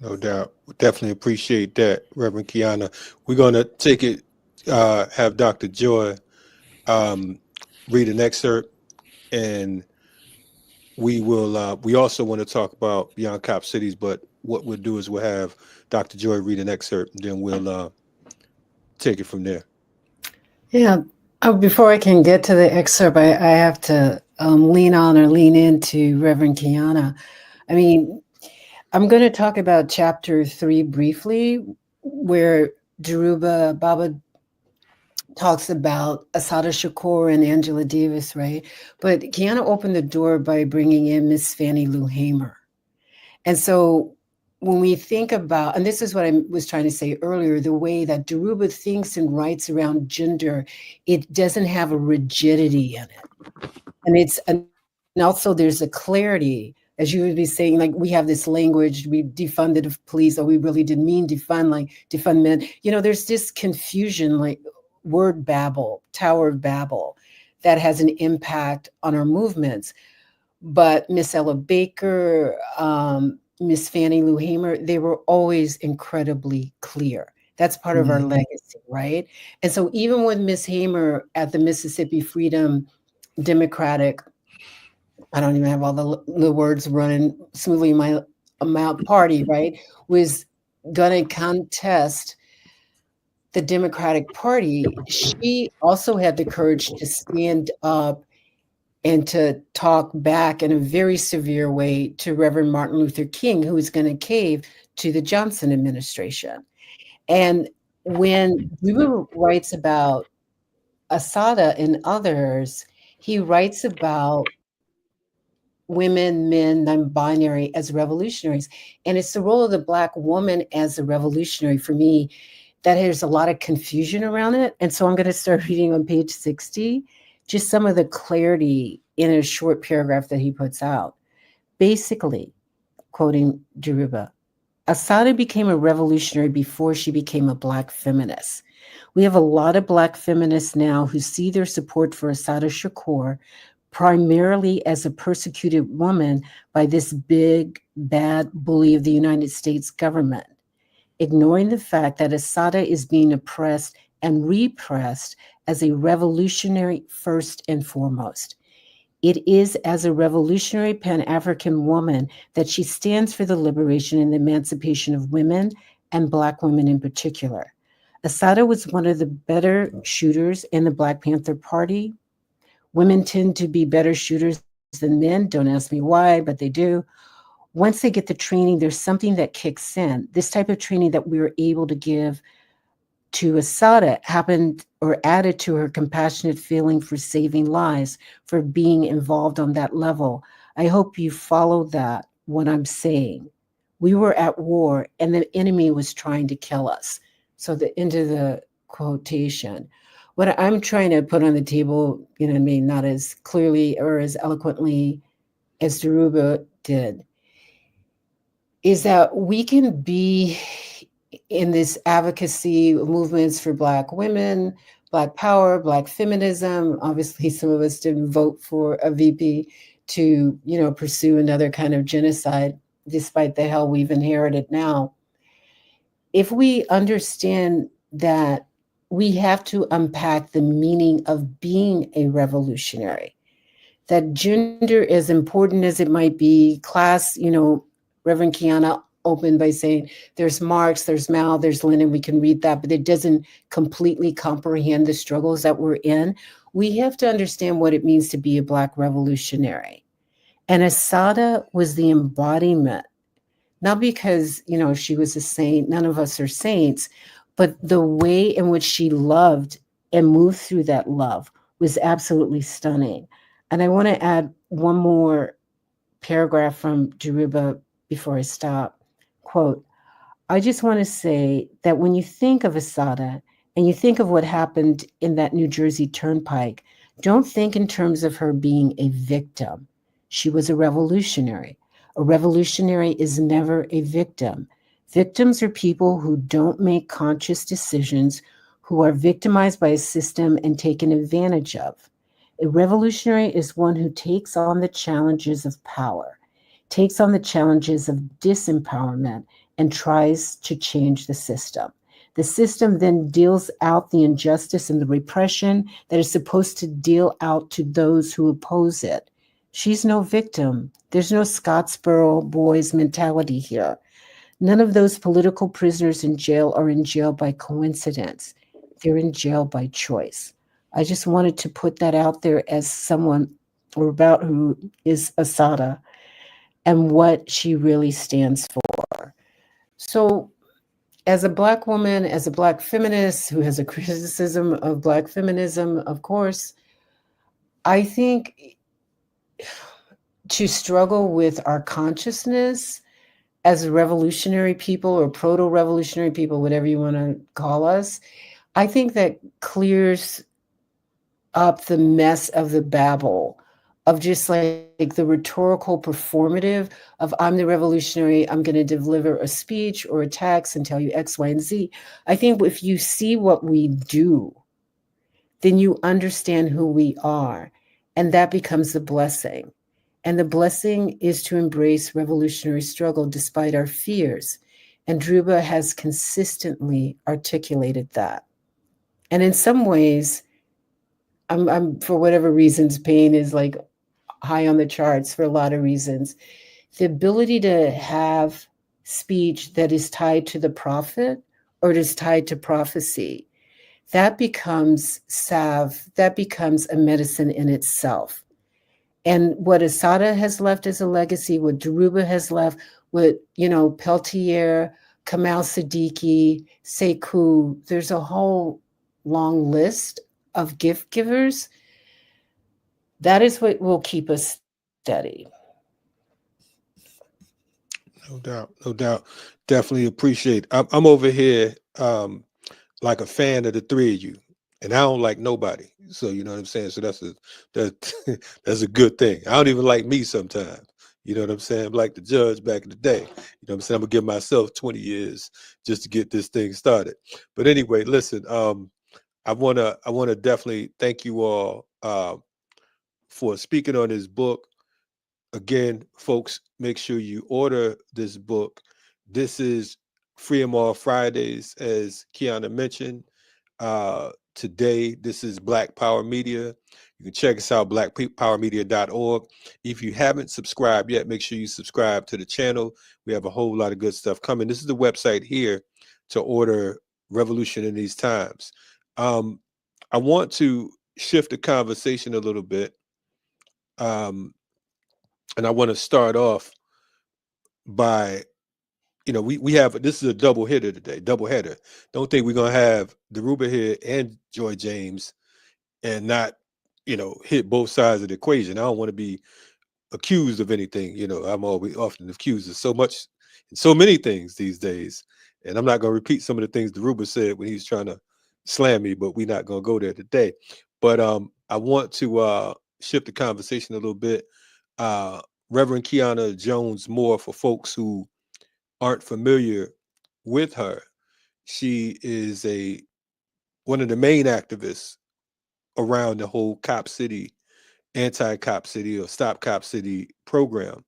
No doubt. Definitely appreciate that, Reverend Keyanna. We're going to take it, have Dr. Joy read an excerpt, and we will. We also want to talk about Beyond Cop Cities, but what we'll do is we'll have Dr. Joy read an excerpt, and then we'll take it from there. Yeah. Before I can get to the excerpt, I have to lean into Reverend Keyanna. I mean, I'm going to talk about chapter 3 briefly, where Dhoruba Baba talks about Assata Shakur and Angela Davis, right? But Keyanna opened the door by bringing in Miss Fannie Lou Hamer. And so when we think about, and this is what I was trying to say earlier, the way that Dhoruba thinks and writes around gender, it doesn't have a rigidity in it. And also there's a clarity, as you would be saying, like we have this language, we defunded the police, or we really didn't mean defund, like defund men. There's this confusion, like word babble, Tower of Babel, that has an impact on our movements. But Miss Ella Baker, Miss Fannie Lou Hamer, they were always incredibly clear. That's part of our legacy, right? And so even with Miss Hamer at the Mississippi Freedom Democratic, I don't even have all the words running smoothly in my mouth, party, right, was going to contest the Democratic Party, she also had the courage to stand up and to talk back in a very severe way to Reverend Martin Luther King, who was going to cave to the Johnson administration. And when Dhoruba writes about Assata and others, he writes about women, men, non-binary as revolutionaries. And it's the role of the Black woman as a revolutionary, for me, that there's a lot of confusion around it. And so I'm going to start reading on page 60, just some of the clarity in a short paragraph that he puts out. Basically, quoting Dhoruba, Assata became a revolutionary before she became a Black feminist. We have a lot of Black feminists now who see their support for Assata Shakur primarily as a persecuted woman by this big, bad bully of the United States government, ignoring the fact that Assata is being oppressed and repressed as a revolutionary first and foremost. It is as a revolutionary Pan-African woman that she stands for the liberation and emancipation of women and Black women in particular. Assata was one of the better shooters in the Black Panther Party. Women tend to be better shooters than men. Don't ask me why, but they do. Once they get the training, there's something that kicks in. This type of training that we were able to give to Assata happened or added to her compassionate feeling for saving lives, for being involved on that level. I hope you follow that, what I'm saying. We were at war and the enemy was trying to kill us. So the end of the quotation. What I'm trying to put on the table, you know what I mean, not as clearly or as eloquently as Dhoruba did, is that we can be in this advocacy movements for Black women, Black power, Black feminism. Obviously, some of us didn't vote for a VP to, you know, pursue another kind of genocide, despite the hell we've inherited now. If we understand that we have to unpack the meaning of being a revolutionary, that gender, as important as it might be, class, you know, Reverend Keyanna opened by saying there's Marx, there's Mao, there's Lenin, we can read that, but it doesn't completely comprehend the struggles that we're in. We have to understand what it means to be a Black revolutionary. And Assata was the embodiment, not because, you know, she was a saint, none of us are saints, but the way in which she loved and moved through that love was absolutely stunning. And I want to add one more paragraph from Dhoruba before I stop. Quote, I just want to say that when you think of Assata and you think of what happened in that New Jersey Turnpike, don't think in terms of her being a victim. She was a revolutionary. A revolutionary is never a victim. Victims are people who don't make conscious decisions, who are victimized by a system and taken advantage of. A revolutionary is one who takes on the challenges of power, takes on the challenges of disempowerment, and tries to change the system. The system then deals out the injustice and the repression that is supposed to deal out to those who oppose it. She's no victim. There's no Scottsboro boys mentality here. None of those political prisoners in jail are in jail by coincidence. They're in jail by choice. I just wanted to put that out there as someone or about who is Assata and what she really stands for. So as a Black woman, as a Black feminist who has a criticism of Black feminism, of course, I think to struggle with our consciousness as revolutionary people or proto-revolutionary people, whatever you want to call us, I think that clears up the mess of the babble of just like the rhetorical performative of I'm the revolutionary, I'm going to deliver a speech or a text and tell you X, Y, and Z. I think if you see what we do, then you understand who we are, and that becomes the blessing. And the blessing is to embrace revolutionary struggle despite our fears. And Dhoruba has consistently articulated that. And in some ways, I'm for whatever reasons, pain is like high on the charts for a lot of reasons. The ability to have speech that is tied to the prophet or it is tied to prophecy, that becomes salve, that becomes a medicine in itself. And what Assata has left as a legacy, what Dhoruba has left, what, you know, Peltier, Kamal Siddiqui, Sekou, there's a whole long list of gift givers. That is what will keep us steady. No doubt, no doubt. Definitely appreciate. I'm over here like a fan of the three of you, and I don't like nobody. So you know what I'm saying. So that's a good thing. I don't even like me sometimes. You know what I'm saying? I'm like the judge back in the day. You know what I'm saying? I'm gonna give myself 20 years just to get this thing started. But anyway, listen, I wanna definitely thank you all for speaking on this book. Again, folks, make sure you order this book. This is Free 'em All Fridays, as Keyanna mentioned. Today, this is Black Power Media. You can check us out, blackpowermedia.org. If you haven't subscribed yet, make sure you subscribe to the channel. We have a whole lot of good stuff coming. This is the website here to order Revolution in These Times. I want to shift the conversation a little bit. And I want to start off by, we have, this is a double hitter today, double header. Don't think we're going to have Dhoruba here and Joy James and not, hit both sides of the equation. I don't want to be accused of anything. I'm always often accused of so much and so many things these days. And I'm not going to repeat some of the things Dhoruba said when he's trying to slam me, but we're not going to go there today. But I want to shift the conversation a little bit. Reverend Keyanna Jones Moore, for folks who aren't familiar with her, she is one of the main activists around the whole Cop City, anti-Cop City or Stop Cop City program.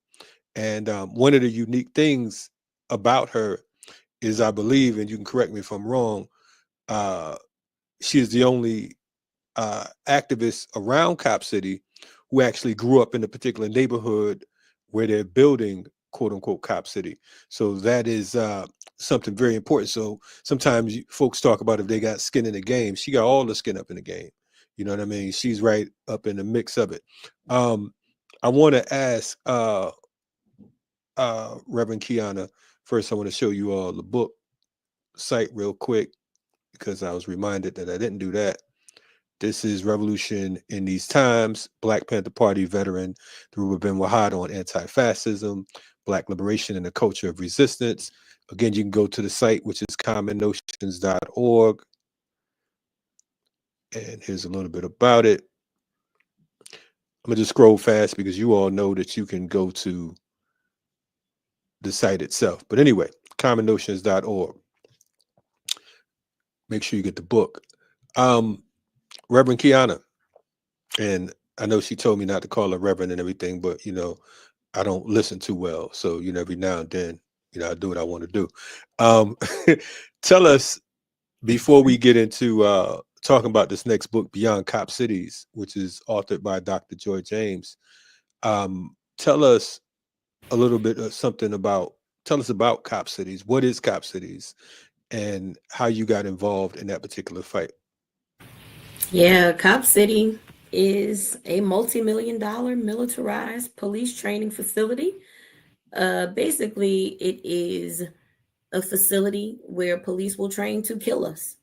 And one of the unique things about her is, I believe, and you can correct me if I'm wrong, she is the only activist around Cop City who actually grew up in a particular neighborhood where they're building, quote unquote, Cop City. So that is something very important. So sometimes folks talk about if they got skin in the game. She got all the skin up in the game. You know what I mean? She's right up in the mix of it. I want to ask Reverend Keyanna, first I want to show you all the book site real quick, because I was reminded that I didn't do that. This is Revolution in These Times, Black Panther Party veteran Dhoruba Bin Wahad on anti-fascism, Black liberation and the culture of resistance. Again, you can go to the site, which is commonnotions.org. And here's a little bit about it. I'm going to just scroll fast because you all know that you can go to the site itself. But anyway, commonnotions.org. Make sure you get the book. Reverend Keyanna, and I know she told me not to call her Reverend and everything, but I don't listen too well. So, every now and then, I do what I want to do. Tell us, before we get into talking about this next book, Beyond Cop Cities, which is authored by Dr. Joy James, tell us a little bit of tell us about Cop Cities. What is Cop Cities and how you got involved in that particular fight? Yeah, Cop City is a multi-million-dollar militarized police training facility. Basically, it is a facility where police will train to kill us.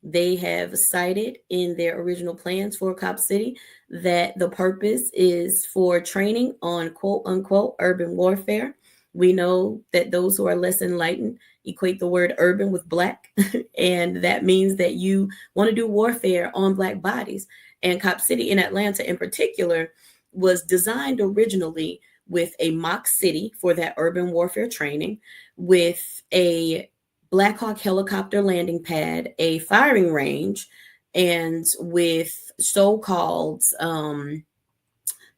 They have cited in their original plans for Cop City that the purpose is for training on quote unquote urban warfare. We know that those who are less enlightened equate the word urban with Black, and that means that you want to do warfare on Black bodies. And Cop City in Atlanta in particular was designed originally with a mock city for that urban warfare training, with a Black Hawk helicopter landing pad, a firing range, and with so-called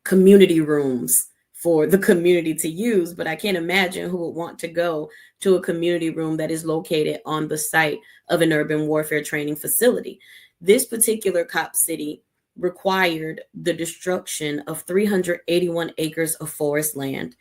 community rooms for the community to use. But I can't imagine who would want to go to a community room that is located on the site of an urban warfare training facility. This particular Cop City required the destruction of 381 acres of forest land,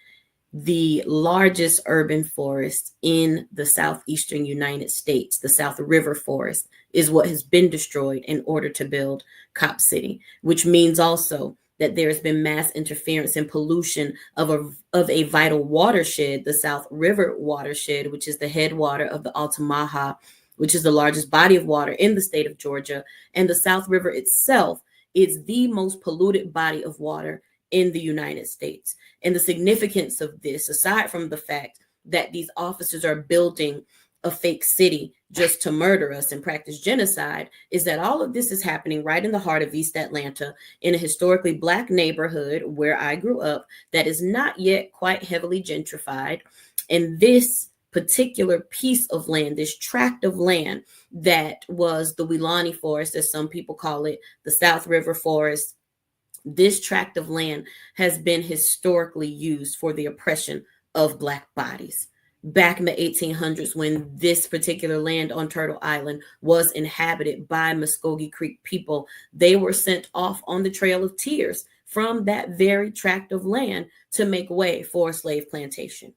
the largest urban forest in the southeastern United States. The South River Forest is what has been destroyed in order to build Cop City, which means also that there has been mass interference and pollution of a vital watershed, the South River watershed, which is the headwater of the Altamaha, which is the largest body of water in the state of Georgia. And the South River itself is the most polluted body of water in the United States. And the significance of this, aside from the fact that these officers are building a fake city just to murder us and practice genocide, is that all of this is happening right in the heart of East Atlanta, in a historically Black neighborhood where I grew up that is not yet quite heavily gentrified. And this particular piece of land, this tract of land that was the Weelaunee Forest, as some people call it, the South River Forest, this tract of land has been historically used for the oppression of Black bodies. Back in the 1800s, when this particular land on Turtle Island was inhabited by Muskogee Creek people, they were sent off on the Trail of Tears from that very tract of land to make way for a slave plantation.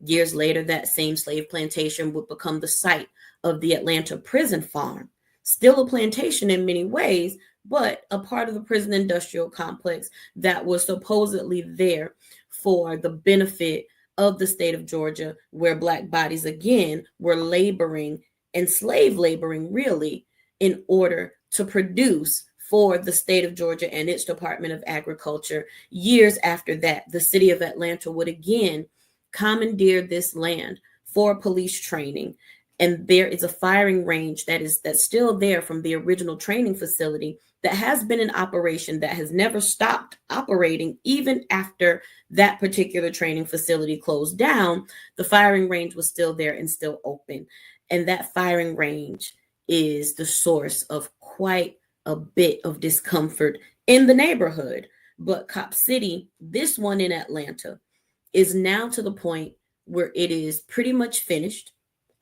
Years later, that same slave plantation would become the site of the Atlanta prison farm. Still a plantation in many ways, but a part of the prison industrial complex that was supposedly there for the benefit of the state of Georgia, where Black bodies again were laboring and slave laboring really in order to produce for the state of Georgia and its Department of Agriculture. Years after that, the city of Atlanta would again commandeer this land for police training. And there is a firing range that's still there from the original training facility that has been in operation, that has never stopped operating even after that particular training facility closed down. The firing range was still there and still open. And that firing range is the source of quite a bit of discomfort in the neighborhood. But Cop City, this one in Atlanta, is now to the point where it is pretty much finished,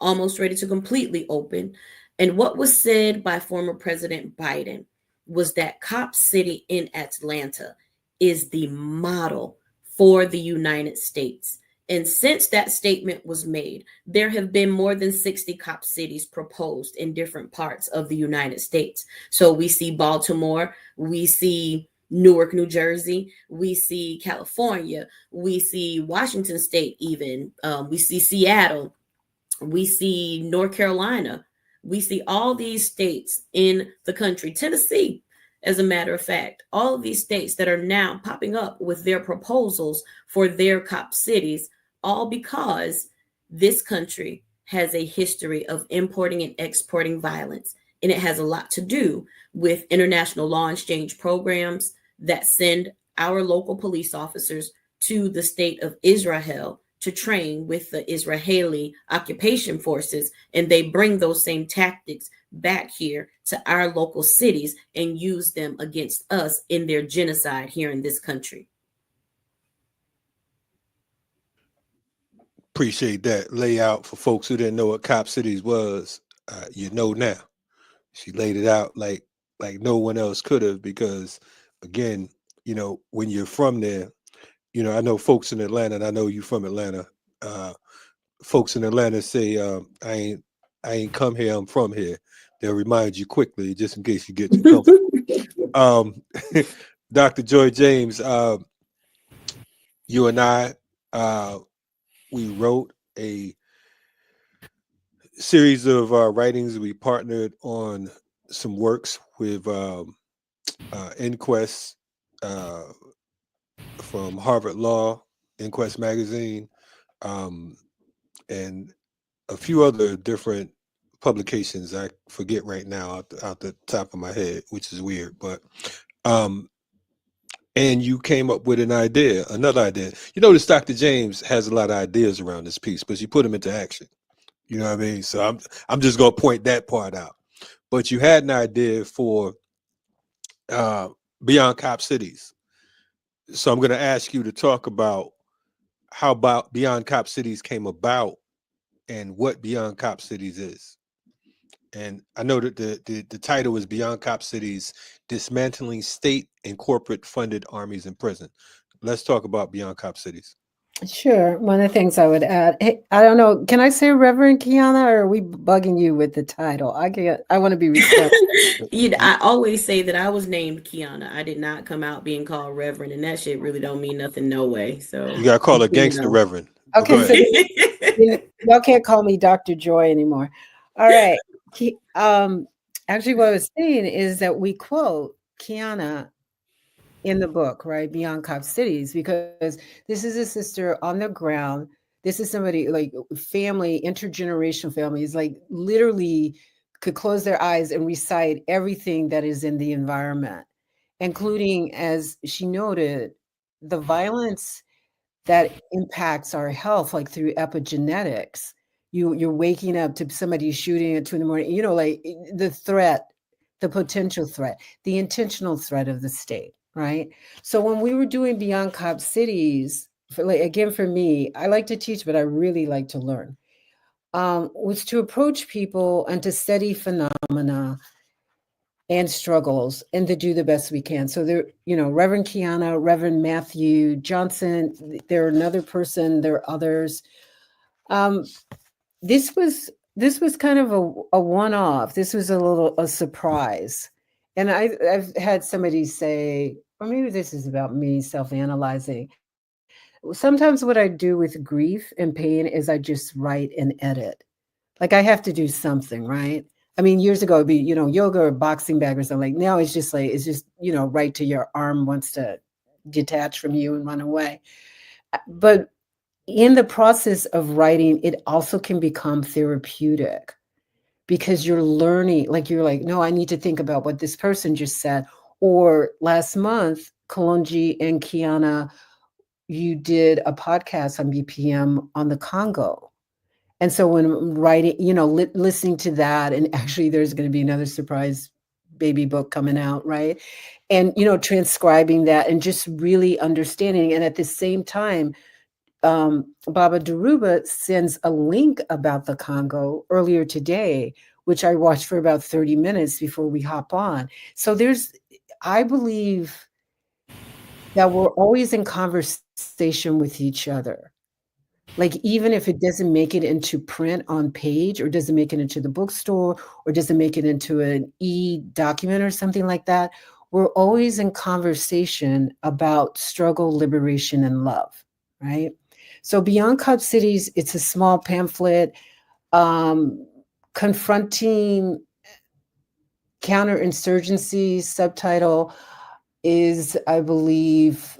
almost ready to completely open. And what was said by former President Biden was that Cop City in Atlanta is the model for the United States. And since that statement was made, there have been more than 60 cop cities proposed in different parts of the United States. So we see Baltimore, we see Newark, New Jersey, we see California, we see Washington State even, we see Seattle, we see North Carolina, we see all these states in the country, Tennessee, as a matter of fact, all of these states that are now popping up with their proposals for their cop cities, all because this country has a history of importing and exporting violence. And it has a lot to do with international law exchange programs that send our local police officers to the state of Israel to train with the Israeli occupation forces. And they bring those same tactics back here to our local cities and use them against us in their genocide here in this country. Appreciate that layout for folks who didn't know what Cop Cities was. You know now. She laid it out like no one else could have, because again, you know, when you're from there, you know, I know folks in Atlanta, and I know you from Atlanta. Folks in Atlanta say, I ain't come here, I'm from here. They'll remind you quickly, just in case you get too comfortable. Dr. Joy James, you and I, we wrote a series of writings. We partnered on some works with Inquest from Harvard Law, Inquest magazine, and a few other different publications. I forget right now out the top of my head, which is weird, but and you came up with another idea. You notice Dr. James has a lot of ideas around this piece, but you put them into action. You know what I mean? So I'm just gonna point that part out. But you had an idea for Beyond Cop Cities. So I'm gonna ask you to talk about how about Beyond Cop Cities came about and what Beyond Cop Cities is. And I know that the title is Beyond Cop Cities, Dismantling State and Corporate Funded Armies in Prison. Let's talk about Beyond Cop Cities. Sure. One of the things I would add, hey, I don't know, can I say Reverend Keyanna, or are we bugging you with the title? I want to be respectful. I always say that I was named Keyanna. I did not come out being called Reverend, and that shit really don't mean nothing, no way. So you gotta call her Gangster Reverend. Okay, so y'all can't call me Dr. Joy anymore. All right. Actually, what I was saying is that we quote Keyanna in the book, right? Beyond Cop Cities, because this is a sister on the ground This is somebody like family, intergenerational families, like literally could close their eyes and recite everything that is in the environment, including, as she noted, the violence that impacts our health, like through epigenetics. You're waking up to somebody shooting at 2 in the morning, like the threat, the potential threat, the intentional threat of the state, right? So when we were doing Beyond Cop Cities, again, for me, I like to teach, but I really like to learn, was to approach people and to study phenomena and struggles and to do the best we can. So there, Reverend Keyanna, Reverend Matthew Johnson, there another person, there are others. This was kind of a one-off. This was a surprise. And I've had somebody say, or maybe this is about me self-analyzing. Sometimes what I do with grief and pain is I just write and edit. Like I have to do something, right? I mean, years ago it'd be, yoga or boxing bag or something. Like now it's just, right to your arm wants to detach from you and run away. But in the process of writing, it also can become therapeutic because you're learning, like you're like, no, I need to think about what this person just said. Or last month, Kalonji and Keyanna, you did a podcast on BPM on the Congo. And so when writing, listening to that, and actually there's going to be another surprise baby book coming out, right? And, transcribing that and just really understanding. And at the same time, Baba Dhoruba sends a link about the Congo earlier today, which I watched for about 30 minutes before we hop on. So I believe that we're always in conversation with each other. Like, even if it doesn't make it into print on page or doesn't make it into the bookstore or doesn't make it into an e-document or something like that, we're always in conversation about struggle, liberation, and love, right? So Beyond Cop Cities, it's a small pamphlet confronting counterinsurgency. Subtitle is, I believe,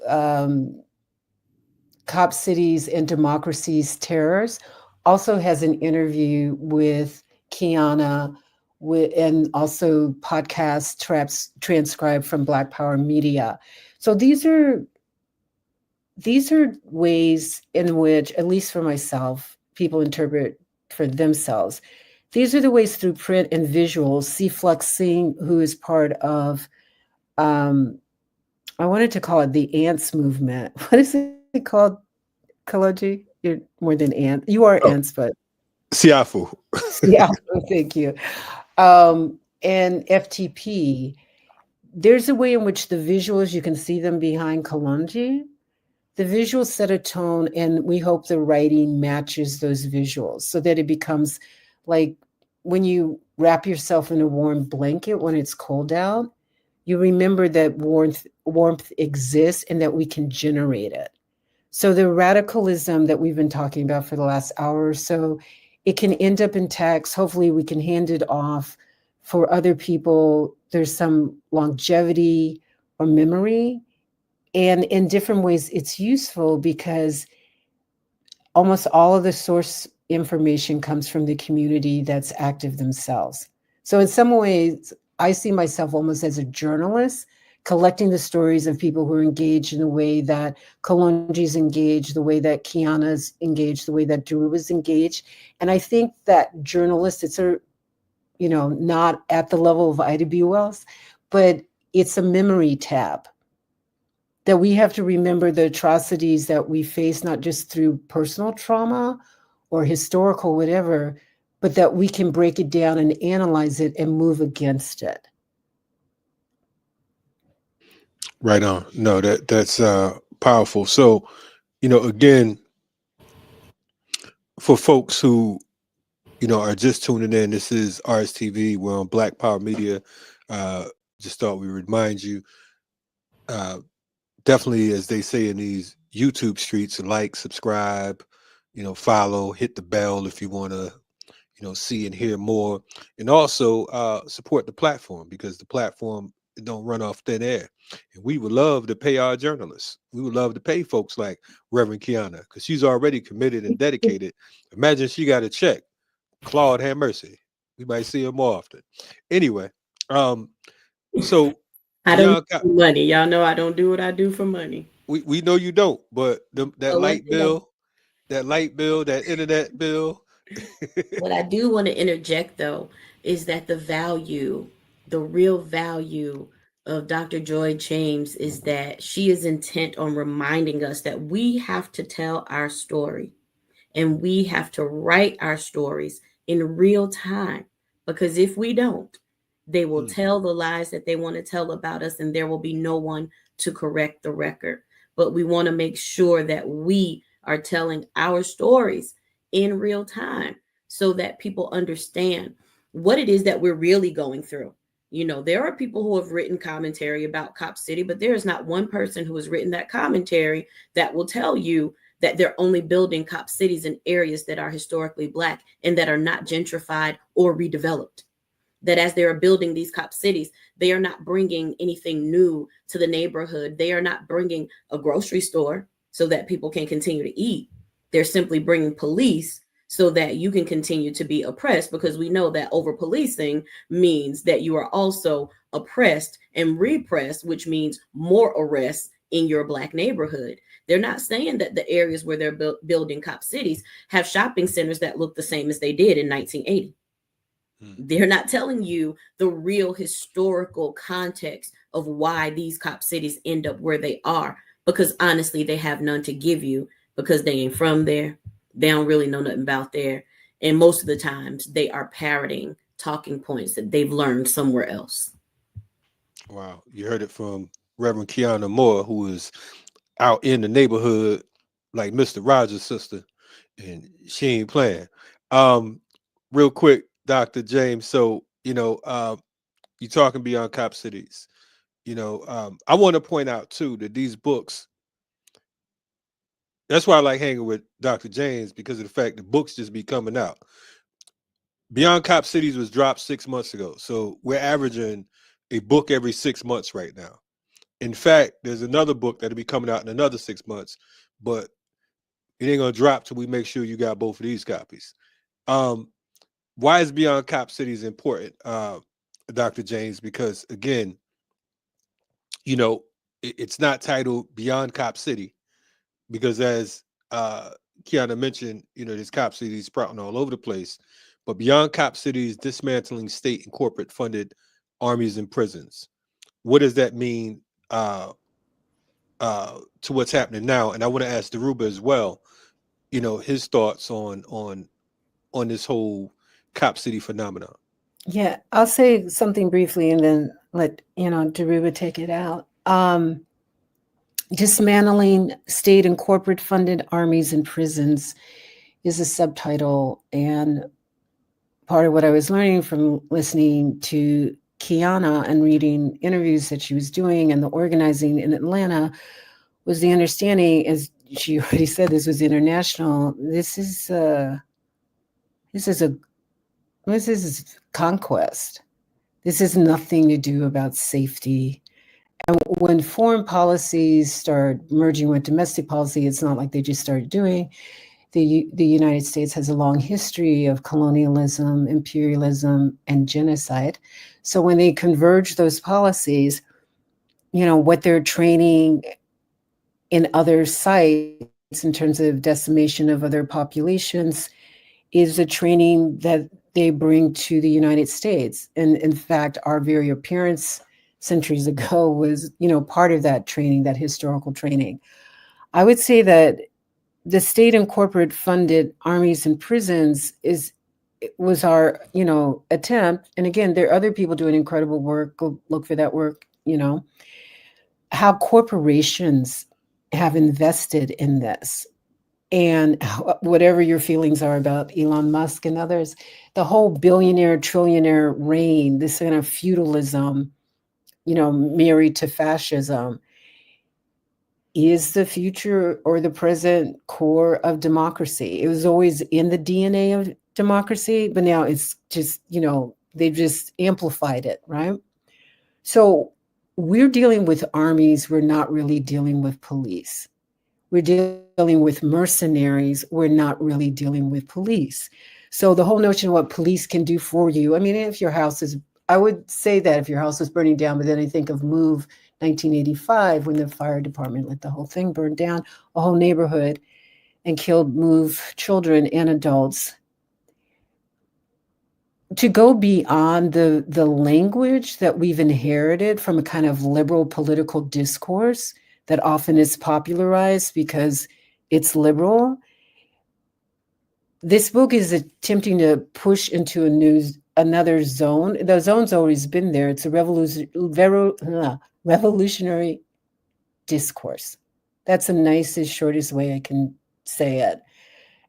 Cop Cities and Democracy's Terrors. Also has an interview with Keyanna, and also podcast transcribed from Black Power Media. So these are ways in which, at least for myself, people interpret for themselves. These are the ways through print and visuals. C. Fluxing, who is part of, I wanted to call it the ants movement. What is it called, Kalonji? You're more than ant. You are Oh, ants, but Siafu. yeah, thank you. And FTP. There's a way in which the visuals, you can see them behind Kalonji. The visuals set a tone, and we hope the writing matches those visuals so that it becomes like when you wrap yourself in a warm blanket when it's cold out, you remember that warmth exists and that we can generate it. So the radicalism that we've been talking about for the last hour or so, it can end up in text. Hopefully we can hand it off for other people. There's some longevity or memory. And in different ways, it's useful because almost all of the source information comes from the community that's active themselves. So in some ways, I see myself almost as a journalist, collecting the stories of people who are engaged in the way that Kalonji's engaged, the way that Keyanna's engaged, the way that Dhoruba's engaged. And I think that journalists, it's not at the level of Ida B. Wells, but it's a memory tab that we have to remember the atrocities that we face, not just through personal trauma or historical whatever, but that we can break it down and analyze it and move against it. Right on. No, that's powerful. So, again, for folks who are just tuning in, this is RSTV. We're on Black Power Media. Just thought we remind you, definitely, as they say in these YouTube streets, like, subscribe, follow, hit the bell if you want to, see and hear more, and also support the platform, because the platform It don't run off thin air. And we would love to pay our journalists. We would love to pay folks like Reverend Keyanna, because she's already committed and dedicated. Imagine she got a check. Claude, have mercy. We might see her more often. Anyway, so I don't beyond do money. Y'all know I don't do what I do for money. we know you don't, but that But light bill, that internet bill. what I do want to interject though is that the real value of Dr. Joy James is that she is intent on reminding us that we have to tell our story and we have to write our stories in real time, because if we don't, they will tell the lies that they want to tell about us and there will be no one to correct the record. But we want to make sure that we are telling our stories in real time so that people understand what it is that we're really going through. You know, there are people who have written commentary about Cop City, but there is not one person who has written that commentary that will tell you that they're only building cop cities in areas that are historically Black and that are not gentrified or redeveloped. That as they are building these cop cities, they are not bringing anything new to the neighborhood. They are not bringing a grocery store so that people can continue to eat. They're simply bringing police so that you can continue to be oppressed, because we know that over policing means that you are also oppressed and repressed, which means more arrests in your Black neighborhood. They're not saying that the areas where they're building cop cities have shopping centers that look the same as they did in 1980. They're not telling you the real historical context of why these cop cities end up where they are, because honestly, they have none to give you because they ain't from there. They don't really know nothing about there. And most of the times they are parroting talking points that they've learned somewhere else. Wow. You heard it from Reverend Keyanna Moore, who is out in the neighborhood like Mr. Rogers' sister, and she ain't playing. Real quick, Dr. James. So, you're talking beyond cop cities. I want to point out too that these books, that's why I like hanging with Dr. James, because of the fact that books just be coming out. Beyond Cop Cities was dropped 6 months ago. So we're averaging a book every 6 months right now. In fact, there's another book that'll be coming out in another 6 months, but it ain't gonna drop till we make sure you got both of these copies. Why is Beyond Cop Cities important, Dr. James? Because again, it's not titled Beyond Cop City, because as Keyanna mentioned, there's cop cities sprouting all over the place. But Beyond Cop Cities, dismantling state and corporate funded armies and prisons. What does that mean to what's happening now? And I want to ask Dhoruba as well, his thoughts on this whole cop city phenomenon. Yeah, I'll say something briefly and then let Dhoruba take it out. Dismantling state and corporate funded armies and prisons is a subtitle, and part of what I was learning from listening to Keyanna and reading interviews that she was doing and the organizing in Atlanta was the understanding, as she already said, this was international. This is conquest. This has nothing to do about safety. And when foreign policies start merging with domestic policy, it's not like they just started doing. The United States has a long history of colonialism, imperialism, and genocide. So when they converge those policies, what they're training in other sites in terms of decimation of other populations is a training that they bring to the United States. And in fact, our very appearance centuries ago was, part of that training, that historical training. I would say that the state and corporate funded armies and prisons was our, attempt. And again, there are other people doing incredible work. Go look for that work, how corporations have invested in this. And whatever your feelings are about Elon Musk and others, the whole billionaire, trillionaire reign, this kind of feudalism, married to fascism, is the future or the present core of democracy. It was always in the DNA of democracy, but now it's just, they've just amplified it, right? So we're dealing with armies. We're not really dealing with police. We're dealing with mercenaries. We're not really dealing with police. So the whole notion of what police can do for you, I mean, if your house is, I would say that if your house is burning down, but then I think of Move 1985 when the fire department let the whole thing burn down, a whole neighborhood, and killed Move children and adults. To go beyond the language that we've inherited from a kind of liberal political discourse that often is popularized because it's liberal, this book is attempting to push into another zone. The zone's always been there. It's a revolutionary discourse. That's the nicest, shortest way I can say it.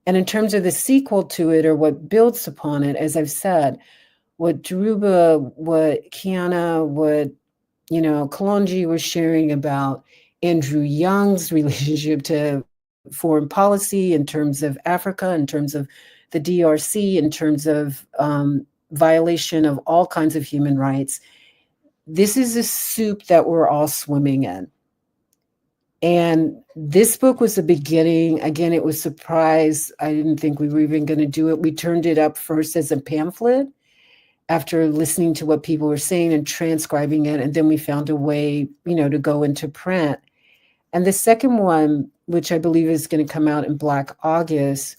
And in terms of the sequel to it, or what builds upon it, as I've said, what Dhoruba, what Keyanna, what Kalonji was sharing about Andrew Young's relationship to foreign policy in terms of Africa, in terms of the DRC, in terms of violation of all kinds of human rights. This is a soup that we're all swimming in. And this book was the beginning. Again, it was surprise. I didn't think we were even going to do it. We turned it up first as a pamphlet after listening to what people were saying and transcribing it. And then we found a way, to go into print. And the second one, which I believe is going to come out in Black August,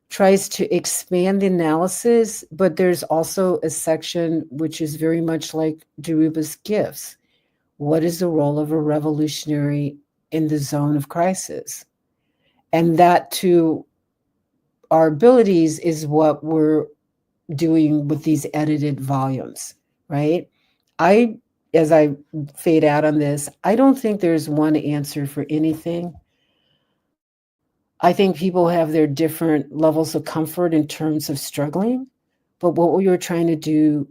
tries to expand the analysis, but there's also a section which is very much like Dhoruba's gifts. What is the role of a revolutionary in the zone of crisis? And that, to our abilities, is what we're doing with these edited volumes, right? As I fade out on this, I don't think there's one answer for anything. I think people have their different levels of comfort in terms of struggling. But what we were trying to do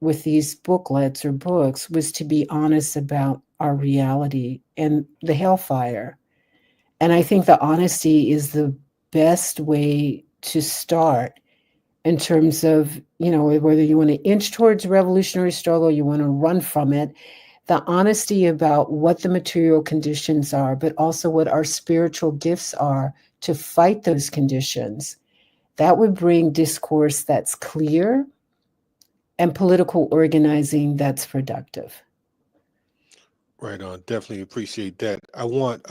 with these booklets or books was to be honest about our reality and the hellfire. And I think the honesty is the best way to start in terms of, whether you want to inch towards revolutionary struggle, you want to run from it, the honesty about what the material conditions are, but also what our spiritual gifts are to fight those conditions. That would bring discourse that's clear and political organizing that's productive. Right on. Definitely appreciate that. I want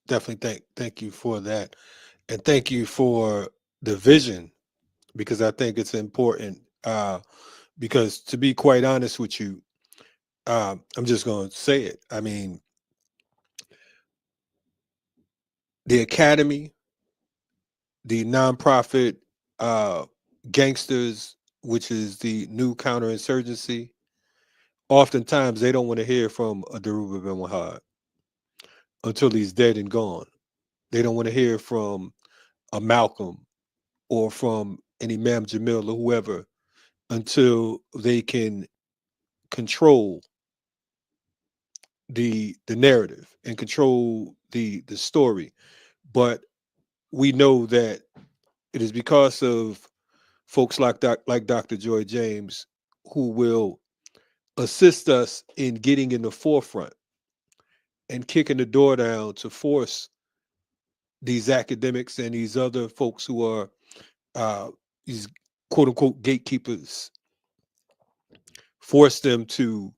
definitely thank you for that. And thank you for the vision, because I think it's important. Because to be quite honest with you, I'm just going to say it. I mean, the academy, the nonprofit gangsters, which is the new counterinsurgency, oftentimes they don't want to hear from a Dhoruba Bin Wahad until he's dead and gone. They don't want to hear from a Malcolm or from an Imam Jamil or whoever until they can control the narrative and control the story. But we know that it is because of folks like Dr. Joy James, who will assist us in getting in the forefront and kicking the door down to force these academics and these other folks who are these quote unquote gatekeepers, force them to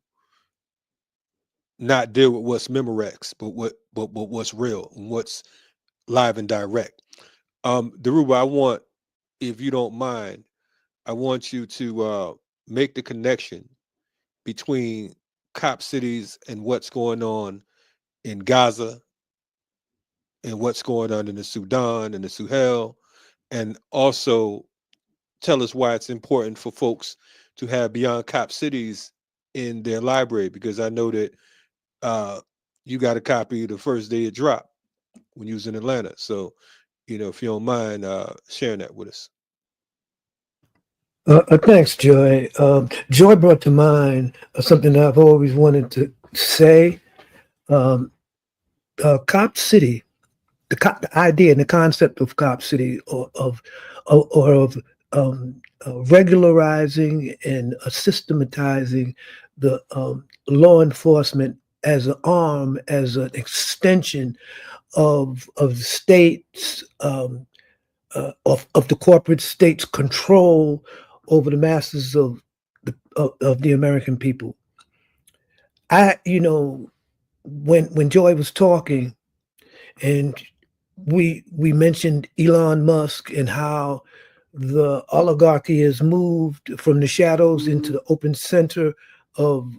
not deal with what's Memorex, but what's real and what's live and direct. Dhoruba, I want, if you don't mind, I want you to make the connection between cop cities and what's going on in Gaza and what's going on in the Sudan and the Sahel, and also tell us why it's important for folks to have Beyond Cop Cities in their library, because I know that you got a copy the first day it dropped when you was in Atlanta. So, if you don't mind sharing that with us. Thanks, Joy. Joy brought to mind something that I've always wanted to say. Cop City, the idea and the concept of Cop City, or of regularizing and systematizing law enforcement as an arm, as an extension of the states, of the corporate state's control over the masses of the American people. When Joy was talking, and we mentioned Elon Musk and how the oligarchy has moved from the shadows into the open center of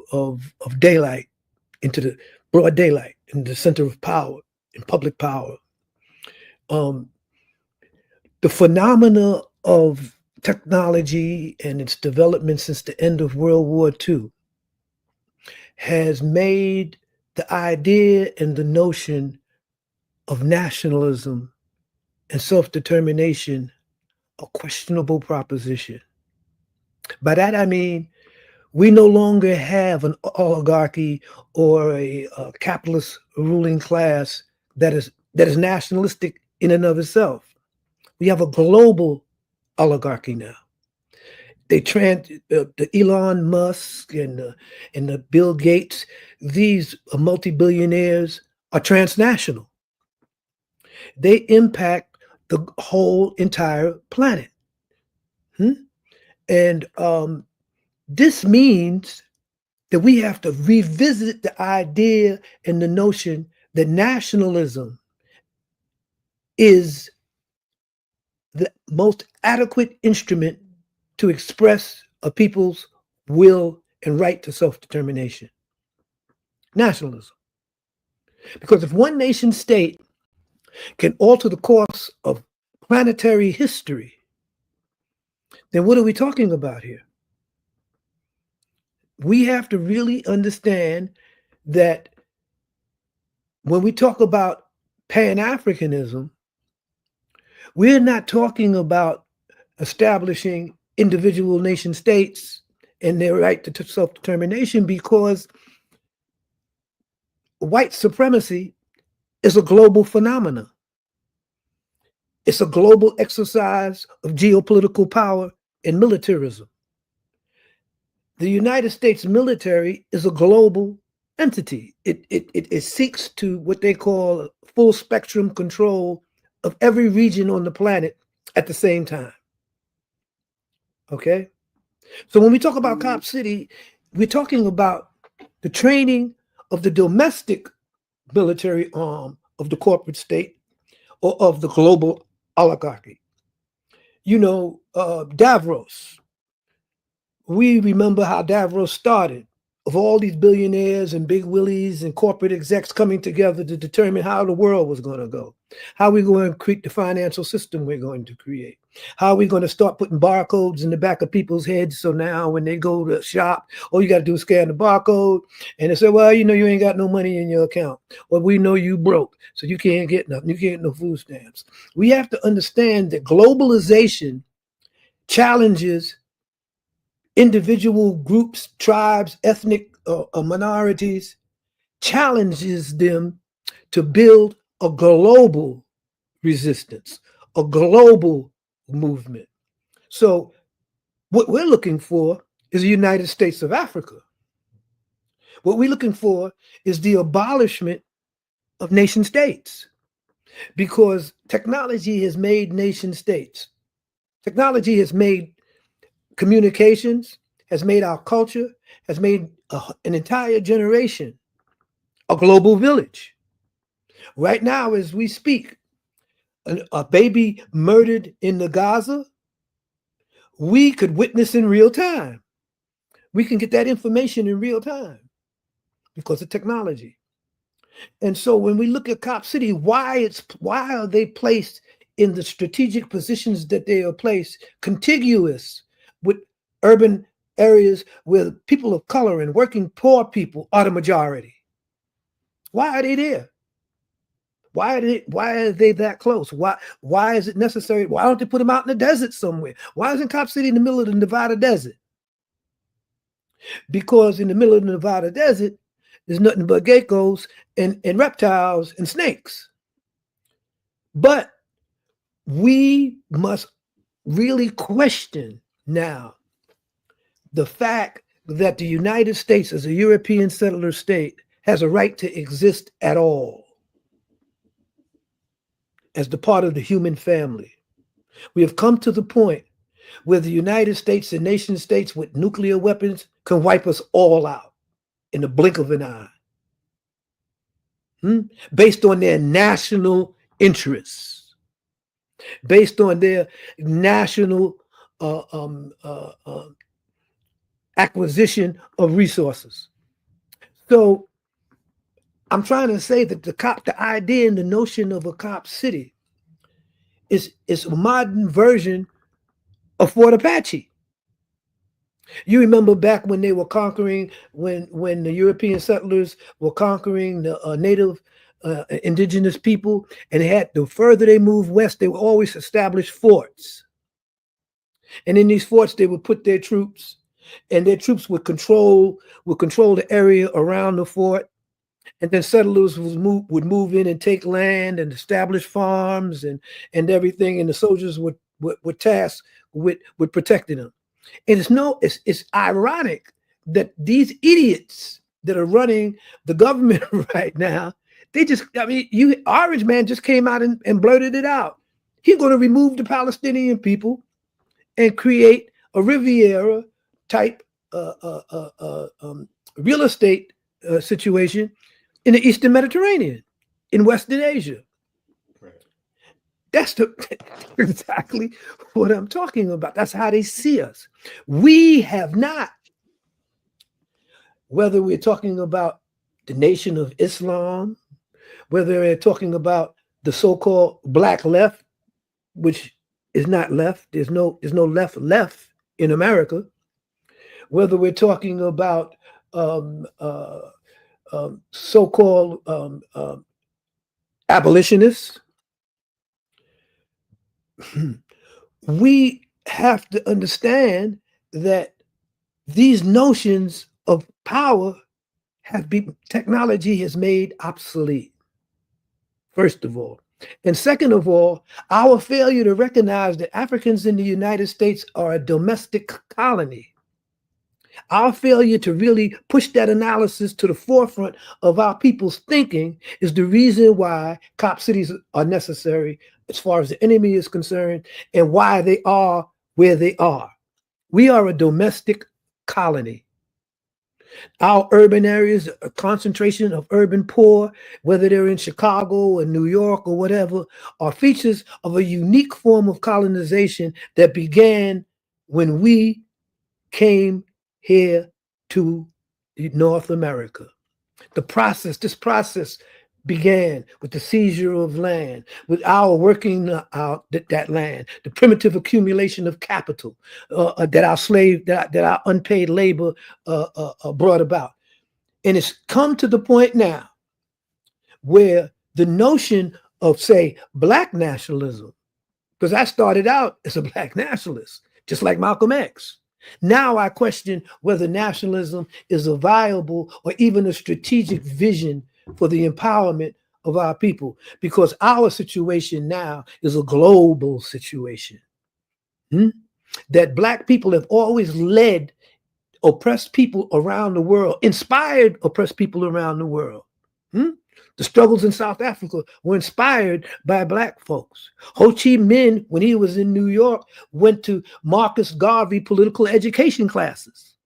daylight, into the broad daylight, in the center of power, in public power. The phenomena of technology and its development since the end of World War II has made the idea and the notion of nationalism and self-determination a questionable proposition. By that I mean, we no longer have an oligarchy or a capitalist ruling class that is nationalistic in and of itself. We have a global oligarchy now. The Elon Musk and the Bill Gates, these multi-billionaires are transnational. They impact the whole entire planet. And this means that we have to revisit the idea and the notion that nationalism is the most adequate instrument to express a people's will and right to self-determination. Nationalism. Because if one nation state can alter the course of planetary history, then what are we talking about here? We have to really understand that when we talk about Pan-Africanism, we're not talking about establishing individual nation states and their right to self-determination, because white supremacy is a global phenomenon. It's a global exercise of geopolitical power and militarism. The United States military is a global entity. It seeks to what they call full spectrum control of every region on the planet at the same time. Okay? So when we talk about Cop City, we're talking about the training of the domestic military arm of the corporate state or of the global oligarchy. Davros. We remember how Davros started, of all these billionaires and big willies and corporate execs coming together to determine how the world was going to go, how we're going to create the financial system we're going to create, how we're going to start putting barcodes in the back of people's heads. So now when they go to shop, all you got to do is scan the barcode, and they say, well, you ain't got no money in your account. Well, we know you broke, so you can't get nothing. You can't get no food stamps. We have to understand that globalization challenges individual groups, tribes, ethnic minorities, challenges them to build a global resistance, a global movement. So what we're looking for is the United States of Africa. What we're looking for is the abolishment of nation states, because technology has made nation states. Technology has made communications, has made our culture, has made an entire generation a global village. Right now, as we speak, a baby murdered in the Gaza, we could witness in real time. We can get that information in real time because of technology. And so when we look at Cop City, why are they placed in the strategic positions that they are placed, contiguous with urban areas where people of color and working poor people are the majority? Why are they there? Why are they that close? Why is it necessary? Why don't they put them out in the desert somewhere? Why isn't Cop City in the middle of the Nevada desert? Because in the middle of the Nevada desert, there's nothing but geckos and reptiles and snakes. But we must really question now the fact that the United States as a European settler state has a right to exist at all as the part of the human family. We have come to the point where the United States and nation states with nuclear weapons can wipe us all out in the blink of an eye, based on their national interests, based on their national acquisition of resources. So I'm trying to say that the idea and the notion of a cop city is a modern version of Fort Apache. You remember back when they were conquering, when the European settlers were conquering the native indigenous people, and the further they moved west, they would always establish forts. And in these forts, they would put their troops, and their troops would control the area around the fort. And then settlers would move in and take land and establish farms and everything, and the soldiers would tasked with protecting them. And it's ironic that these idiots that are running the government right now, Orange Man just came out and blurted it out. He's going to remove the Palestinian people and create a Riviera type real estate situation in the Eastern Mediterranean, in Western Asia. Right. That's exactly what I'm talking about. That's how they see us. We have not, whether we're talking about the Nation of Islam, whether we're talking about the so-called black left, which is not left, there's no left in America, whether we're talking about so-called abolitionists, we have to understand that these notions of power technology has made obsolete, first of all. And second of all, our failure to recognize that Africans in the United States are a domestic colony. Our failure to really push that analysis to the forefront of our people's thinking is the reason why cop cities are necessary as far as the enemy is concerned, and why they are where they are. We are a domestic colony. Our urban areas, a concentration of urban poor, whether they're in Chicago or New York or whatever, are features of a unique form of colonization that began when we came here to North America. This process began with the seizure of land, with our working out that land, the primitive accumulation of capital that our unpaid labor brought about. And it's come to the point now where the notion of, say, black nationalism, because I started out as a black nationalist, just like Malcolm X. Now I question whether nationalism is a viable or even a strategic vision for the empowerment of our people, because our situation now is a global situation. That black people have always led oppressed people around the world, inspired oppressed people around the world. The struggles in South Africa were inspired by black folks. Ho Chi Minh, when he was in New York, went to Marcus Garvey political education classes.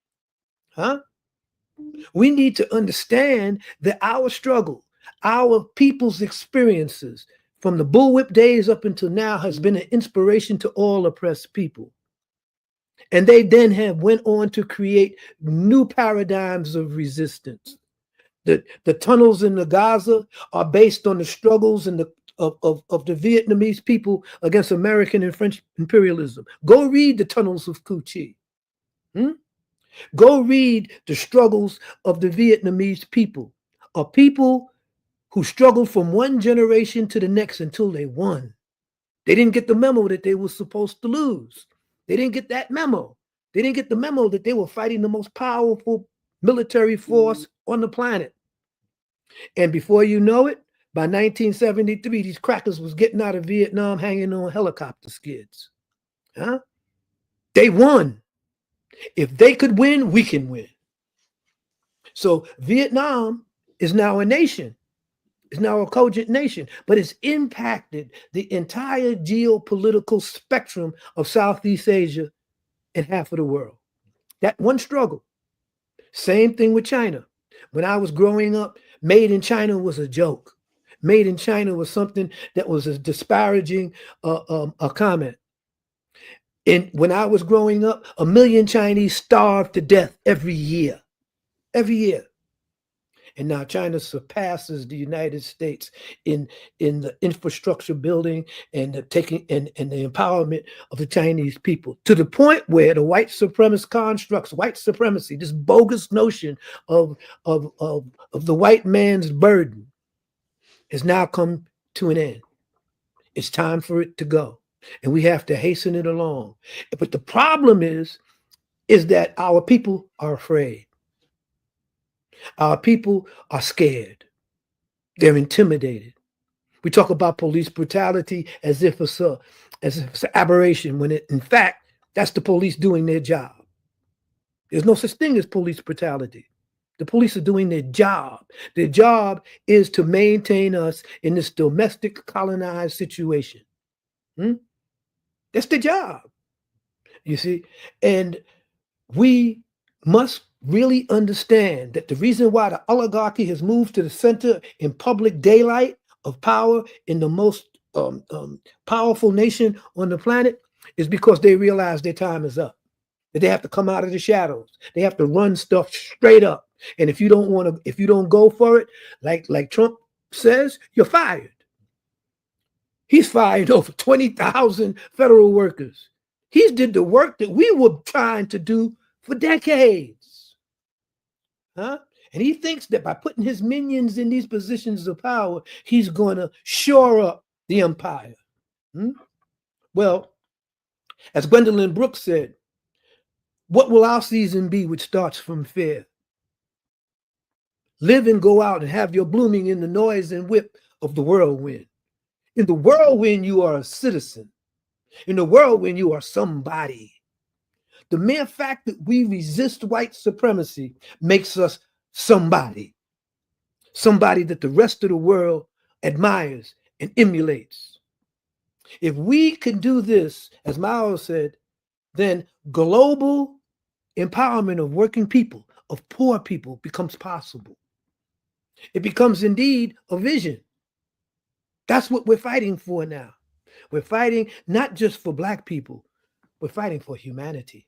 We need to understand that our struggle, our people's experiences from the bullwhip days up until now has been an inspiration to all oppressed people. And they then went on to create new paradigms of resistance. The tunnels in the Gaza are based on the struggles of the Vietnamese people against American and French imperialism. Go read the tunnels of Cu Chi. Go read the struggles of the Vietnamese people, a people who struggled from one generation to the next until they won. They didn't get the memo that they were supposed to lose. They didn't get that memo. They didn't get the memo that they were fighting the most powerful military force on the planet. And before you know it, by 1973, these crackers was getting out of Vietnam hanging on helicopter skids. They won. If they could win, we can win. So Vietnam is now a nation. It's now a cogent nation, but it's impacted the entire geopolitical spectrum of Southeast Asia and half of the world. That one struggle. Same thing with China. When I was growing up, made in China was a joke. Made in China was something that was a disparaging a comment. And when I was growing up, 1 million Chinese starved to death every year. Every year. And now China surpasses the United States in the infrastructure building and the taking and the empowerment of the Chinese people, to the point where the white supremacist constructs, white supremacy, this bogus notion of the white man's burden, has now come to an end. It's time for it to go, and we have to hasten it along. But the problem is that our people are afraid. Our people are scared. They're intimidated. We talk about police brutality as if it's an aberration, when in fact, that's the police doing their job. There's no such thing as police brutality. The police are doing their job. Their job is to maintain us in this domestic colonized situation. That's their job, you see. And we must really understand that the reason why the oligarchy has moved to the center in public daylight of power in the most powerful nation on the planet is because they realize their time is up. That they have to come out of the shadows. They have to run stuff straight up. And if you don't go for it, like Trump says, you're fired. He's fired over 20,000 federal workers. He's did the work that we were trying to do for decades. And he thinks that by putting his minions in these positions of power, he's going to shore up the empire. Well, as Gwendolyn Brooks said, what will our season be which starts from fear? Live and go out and have your blooming in the noise and whip of the whirlwind. In the whirlwind, you are a citizen. In the whirlwind, you are somebody. The mere fact that we resist white supremacy makes us somebody. Somebody that the rest of the world admires and emulates. If we can do this, as Mao said, then global empowerment of working people, of poor people, becomes possible. It becomes indeed a vision. That's what we're fighting for now. We're fighting not just for Black people, we're fighting for humanity,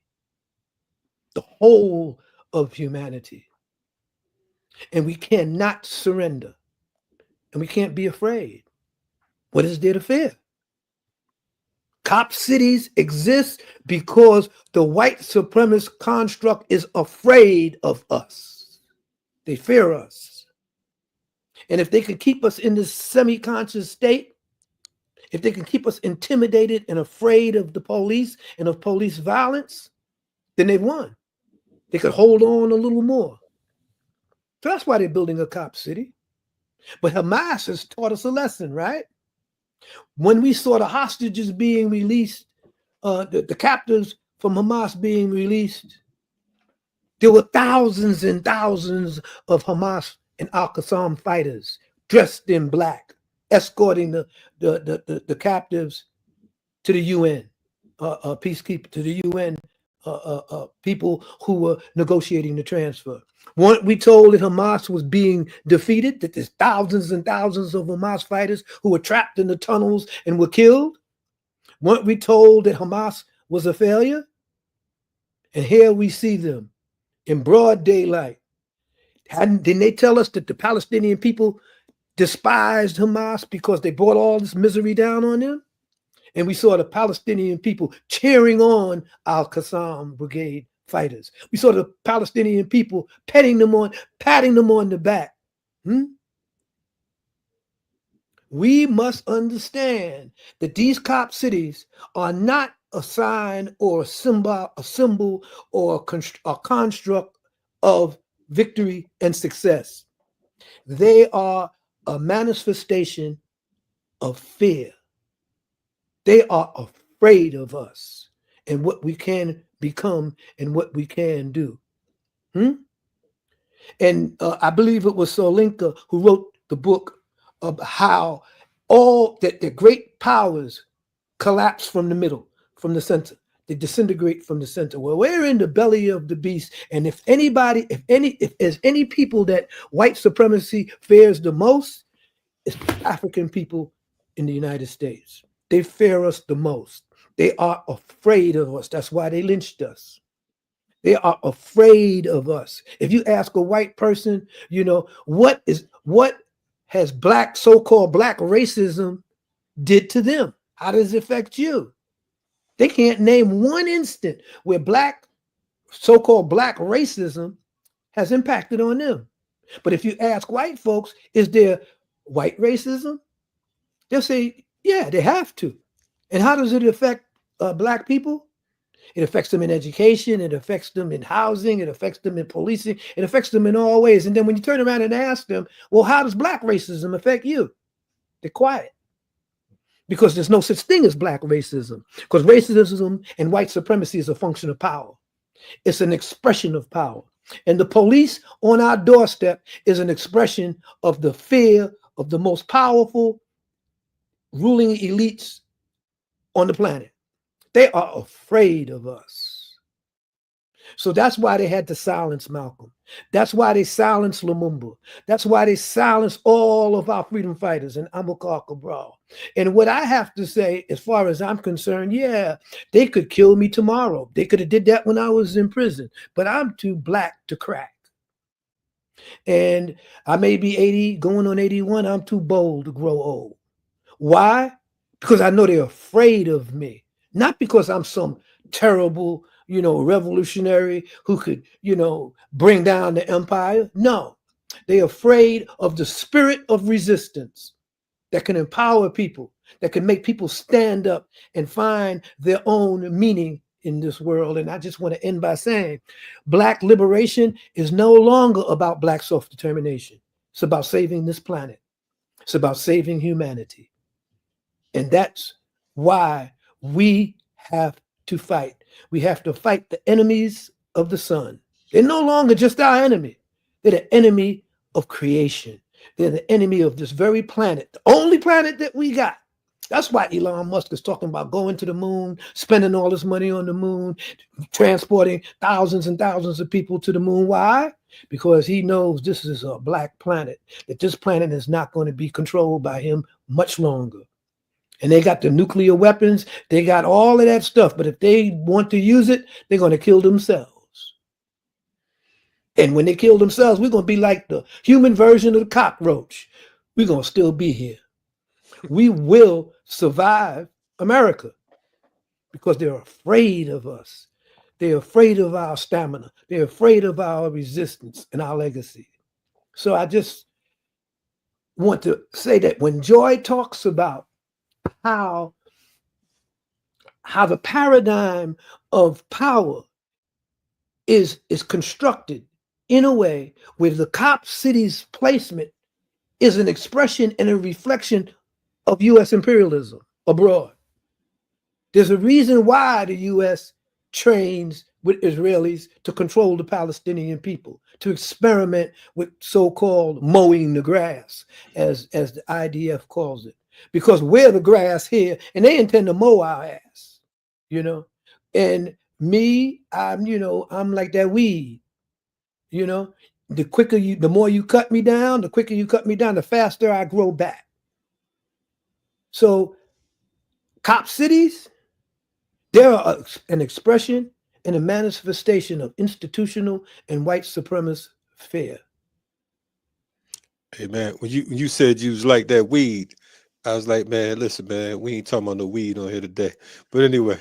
the whole of humanity. And we cannot surrender, and we can't be afraid. What is there to fear? Cop cities exist because the white supremacist construct is afraid of us. They fear us. And if they can keep us in this semi-conscious state, if they can keep us intimidated and afraid of the police and of police violence, then they've won. They could hold on a little more. So that's why they're building a cop city. But Hamas has taught us a lesson, right? When we saw the hostages being released, the captives from Hamas being released, there were thousands and thousands of Hamas and Al-Qassam fighters dressed in black, escorting the captives to the UN, peacekeeper, to the UN people who were negotiating the transfer. Weren't we told that Hamas was being defeated, that there's thousands and thousands of Hamas fighters who were trapped in the tunnels and were killed? Weren't we told that Hamas was a failure? And here we see them in broad daylight. Didn't they tell us that the Palestinian people despised Hamas because they brought all this misery down on them? And we saw the Palestinian people cheering on Al-Qassam Brigade fighters. We saw the Palestinian people patting them on the back. We must understand that these cop cities are not a sign or a symbol or a construct of victory and success. They are a manifestation of fear. They are afraid of us and what we can become and what we can do. And I believe it was Solinka who wrote the book of how all that the great powers collapse from the middle, from the center. They disintegrate from the center. Well, we're in the belly of the beast. And if there's any people that white supremacy fears the most, it's African people in the United States. They fear us the most. They are afraid of us. That's why they lynched us. They are afraid of us. If you ask a white person, what has so-called black racism did to them? How does it affect you? They can't name one instant where so-called black racism has impacted on them. But if you ask white folks, is there white racism? They'll say, yeah, they have to. And how does it affect black people? It affects them in education. It affects them in housing. It affects them in policing. It affects them in all ways. And then when you turn around and ask them, well, how does black racism affect you? They're quiet. Because there's no such thing as black racism. Because racism and white supremacy is a function of power. It's an expression of power. And the police on our doorstep is an expression of the fear of the most powerful ruling elites on the planet. They are afraid of us. So that's why they had to silence Malcolm. That's why they silenced Lumumba. That's why they silenced all of our freedom fighters and Amilcar Cabral. And what I have to say, as far as I'm concerned, yeah, they could kill me tomorrow. They could have did that when I was in prison, but I'm too black to crack. And I may be 80, going on 81. I'm too bold to grow old. Why? Because I know they're afraid of me. Not because I'm some terrible, revolutionary who could, bring down the empire. No, they're afraid of the spirit of resistance that can empower people, that can make people stand up and find their own meaning in this world. And I just want to end by saying, black liberation is no longer about black self-determination. It's about saving this planet. It's about saving humanity. And that's why we have to fight. We have to fight the enemies of the sun. They're no longer just our enemy. They're the enemy of creation. They're the enemy of this very planet, the only planet that we got. That's why Elon Musk is talking about going to the moon, spending all this money on the moon, transporting thousands and thousands of people to the moon. Why? Because he knows this is a black planet, that this planet is not going to be controlled by him much longer. And they got the nuclear weapons. They got all of that stuff. But if they want to use it, they're going to kill themselves. And when they kill themselves, we're going to be like the human version of the cockroach. We're going to still be here. We will survive America because they're afraid of us. They're afraid of our stamina. They're afraid of our resistance and our legacy. So I just want to say that when Joy talks about how the paradigm of power is constructed in a way where the cop city's placement is an expression and a reflection of U.S. imperialism abroad. There's a reason why the U.S. trains with Israelis to control the Palestinian people, to experiment with so-called mowing the grass, as the IDF calls it. Because we're the grass here, and they intend to mow our ass, And me, I'm like that weed, The more you cut me down, the faster I grow back. So, cop cities, they're an expression and a manifestation of institutional and white supremacist fear. Hey man, when you said you was like that weed, I was like, man, listen, man, we ain't talking about no weed on here today. But anyway,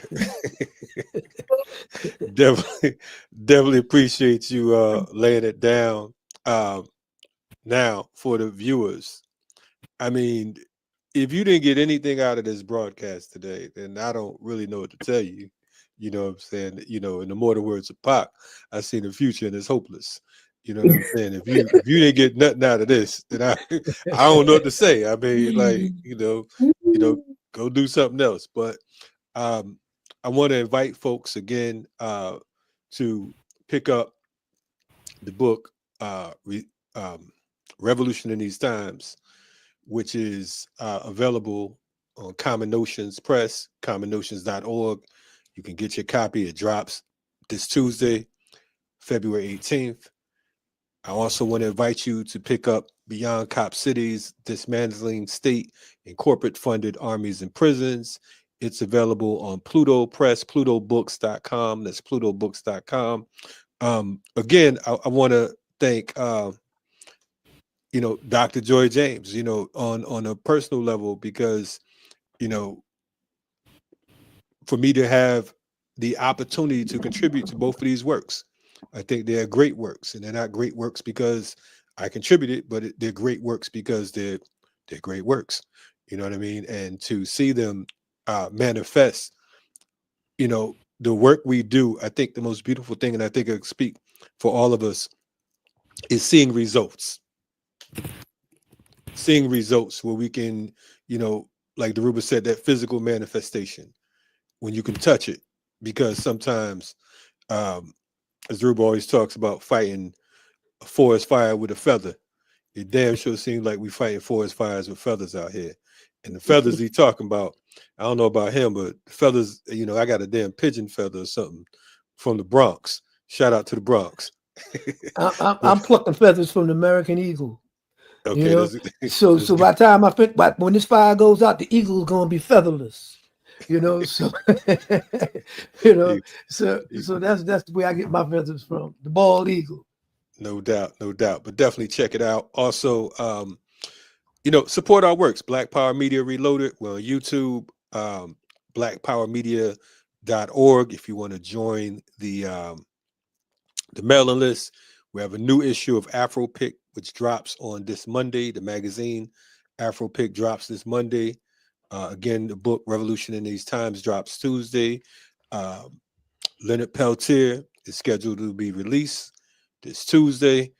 definitely appreciate you laying it down. Now for the viewers, I mean, if you didn't get anything out of this broadcast today, then I don't really know what to tell you. You know what I'm saying? In the mortal words of Pac, I see the future and it's hopeless. You know what I'm saying? If you didn't get nothing out of this, then I don't know what to say. I mean, like, go do something else. But I want to invite folks again to pick up the book Revolution in These Times, which is available on Common Notions Press, commonnotions.org. You can get your copy. It drops this Tuesday, February 18th. I also want to invite you to pick up Beyond Cop Cities, Dismantling State and Corporate Funded Armies and Prisons. It's available on Pluto Press, plutobooks.com. That's plutobooks.com. Again, I want to thank Dr. Joy James, on a personal level, because for me to have the opportunity to contribute to both of these works, I think they're great works, and they're not great works because I contributed, but they're great works because they're great works. You know what I mean? And to see them manifest, the work we do, I think the most beautiful thing, and I think I speak for all of us, is seeing results. Seeing results where we can, like Dhoruba said, that physical manifestation, when you can touch it. Because sometimes, as Dhoruba always talks about fighting a forest fire with a feather, it damn sure seems like we fighting forest fires with feathers out here. And the feathers he talking about, I don't know about him, but feathers, I got a damn pigeon feather or something from the Bronx. Shout out to the Bronx. I'm plucking feathers from the American eagle. Okay, so by the time when this fire goes out, the eagle is gonna be featherless. So so that's the way I get my feathers from, the bald eagle. No doubt. But definitely check it out. Also, support our works. Black Power Media Reloaded. We're on YouTube. blackpowermedia.org. If you want to join the mailing list, we have a new issue of Afro Pick, which drops on this Monday. The magazine Afro Pick drops this Monday. Again, the book Revolution in These Times drops Tuesday. Leonard Peltier is scheduled to be released this Tuesday.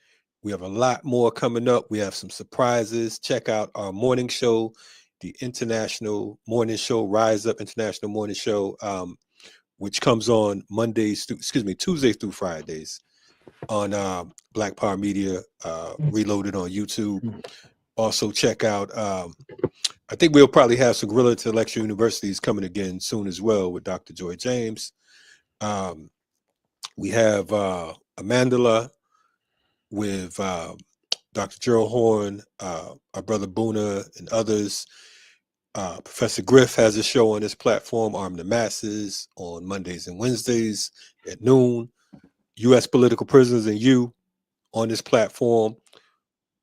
We have a lot more coming up. We have some surprises. Check out our morning show, the International Morning Show, Rise Up International Morning Show, which comes on Tuesdays through Fridays on Black Power Media, Reloaded on YouTube. Also check out, I think we'll probably have some Guerrilla Intellectual Universities coming again soon as well with Dr. Joy James. We have Amandala with Dr. Gerald Horn, our brother Boona, and others. Professor Griff has a show on this platform, Arm the Masses, on Mondays and Wednesdays at noon. U.S. Political Prisoners and You on this platform,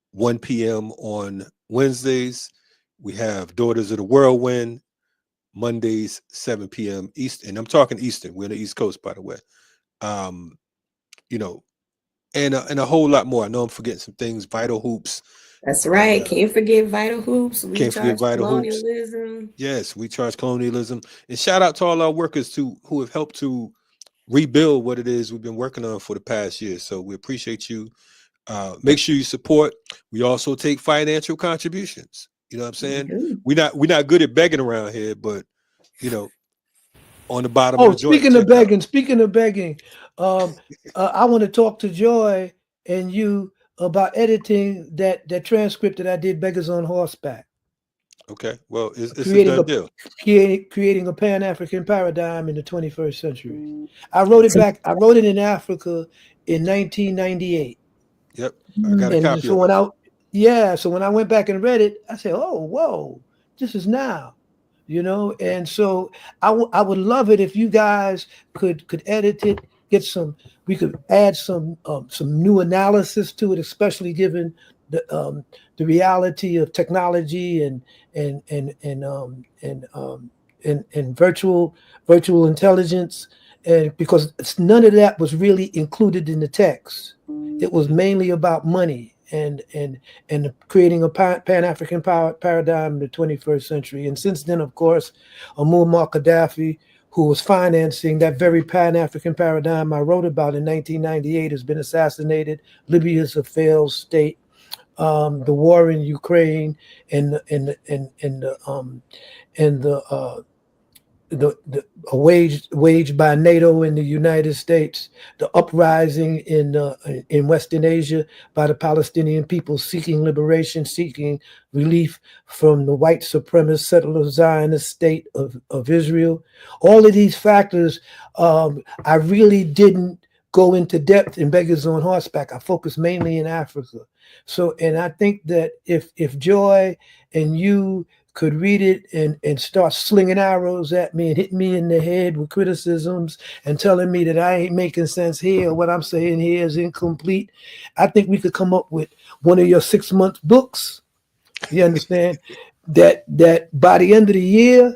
1 p.m. on Wednesdays. We have Daughters of the Whirlwind, Mondays, 7 p.m. Eastern. And I'm talking Eastern. We're on the East Coast, by the way. And a whole lot more. I know I'm forgetting some things. Vital Hoops. That's right. Can't forget Vital Hoops. We Can't forget Vital colonialism. Hoops. Yes, we charge colonialism. And shout out to all our workers who have helped to rebuild what it is we've been working on for the past year. So we appreciate you. Make sure you support. We also take financial contributions. You know what I'm saying? Mm-hmm. We're not good at begging around here, but on the bottom of the joint. Speaking of begging, I want to talk to Joy and you about editing that transcript that I did, Beggars on Horseback. Okay, well, it's a done deal. Creating a Pan-African paradigm in the 21st century. I wrote it in Africa in 1998. Yep, I got a copy of it. So when I went back and read it, I said, oh, whoa, this is now. And so I would love it if you guys could edit it, we could add some new analysis to it, especially given the reality of technology and virtual intelligence, and because none of that was really included in the text. It was mainly about money and creating a Pan-African paradigm in the 21st century. And since then, of course, Muammar Gaddafi, who was financing that very Pan-African paradigm I wrote about in 1998, has been assassinated. Libya is a failed state. The war in Ukraine and the waged by NATO in the United States, the uprising in Western Asia by the Palestinian people seeking liberation, seeking relief from the white supremacist settler Zionist state of Israel. All of these factors, I really didn't go into depth in Beggars on Horseback. I focused mainly in Africa. So, and I think that if Joy and you could read it and start slinging arrows at me and hitting me in the head with criticisms and telling me that I ain't making sense here, or what I'm saying here is incomplete, I think we could come up with one of your 6-month books. You understand? that by the end of the year,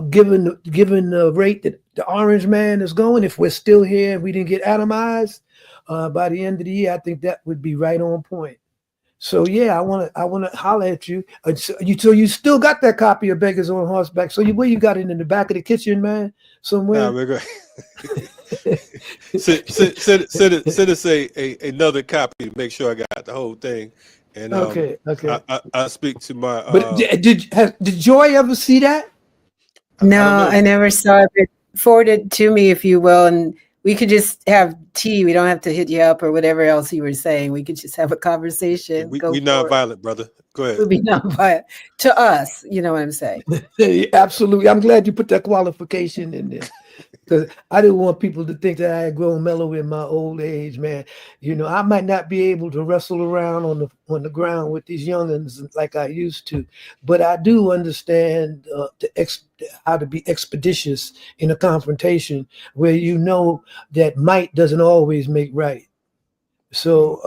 given the rate that the Orange Man is going, if we're still here and we didn't get atomized, by the end of the year, I think that would be right on point. So yeah, I wanna holler at you. So you still got that copy of Beggars on Horseback. So where you got it, in the back of the kitchen, man, somewhere? Nah, we're good. Send us another copy to make sure I got the whole thing. And okay. I speak to my. But did Joy ever see that? No, I never saw it. But forward it to me, if you will, and we could just have tea. We don't have to hit you up or whatever else you were saying. We could just have a conversation. We non-violent, brother. Go ahead. We'll be non-violent to us. You know what I'm saying? Absolutely. I'm glad you put that qualification in there, because I didn't want people to think that I had grown mellow in my old age, man. You know, I might not be able to wrestle around on the ground with these youngins like I used to, but I do understand how to be expeditious in a confrontation where you know that might doesn't always make right. So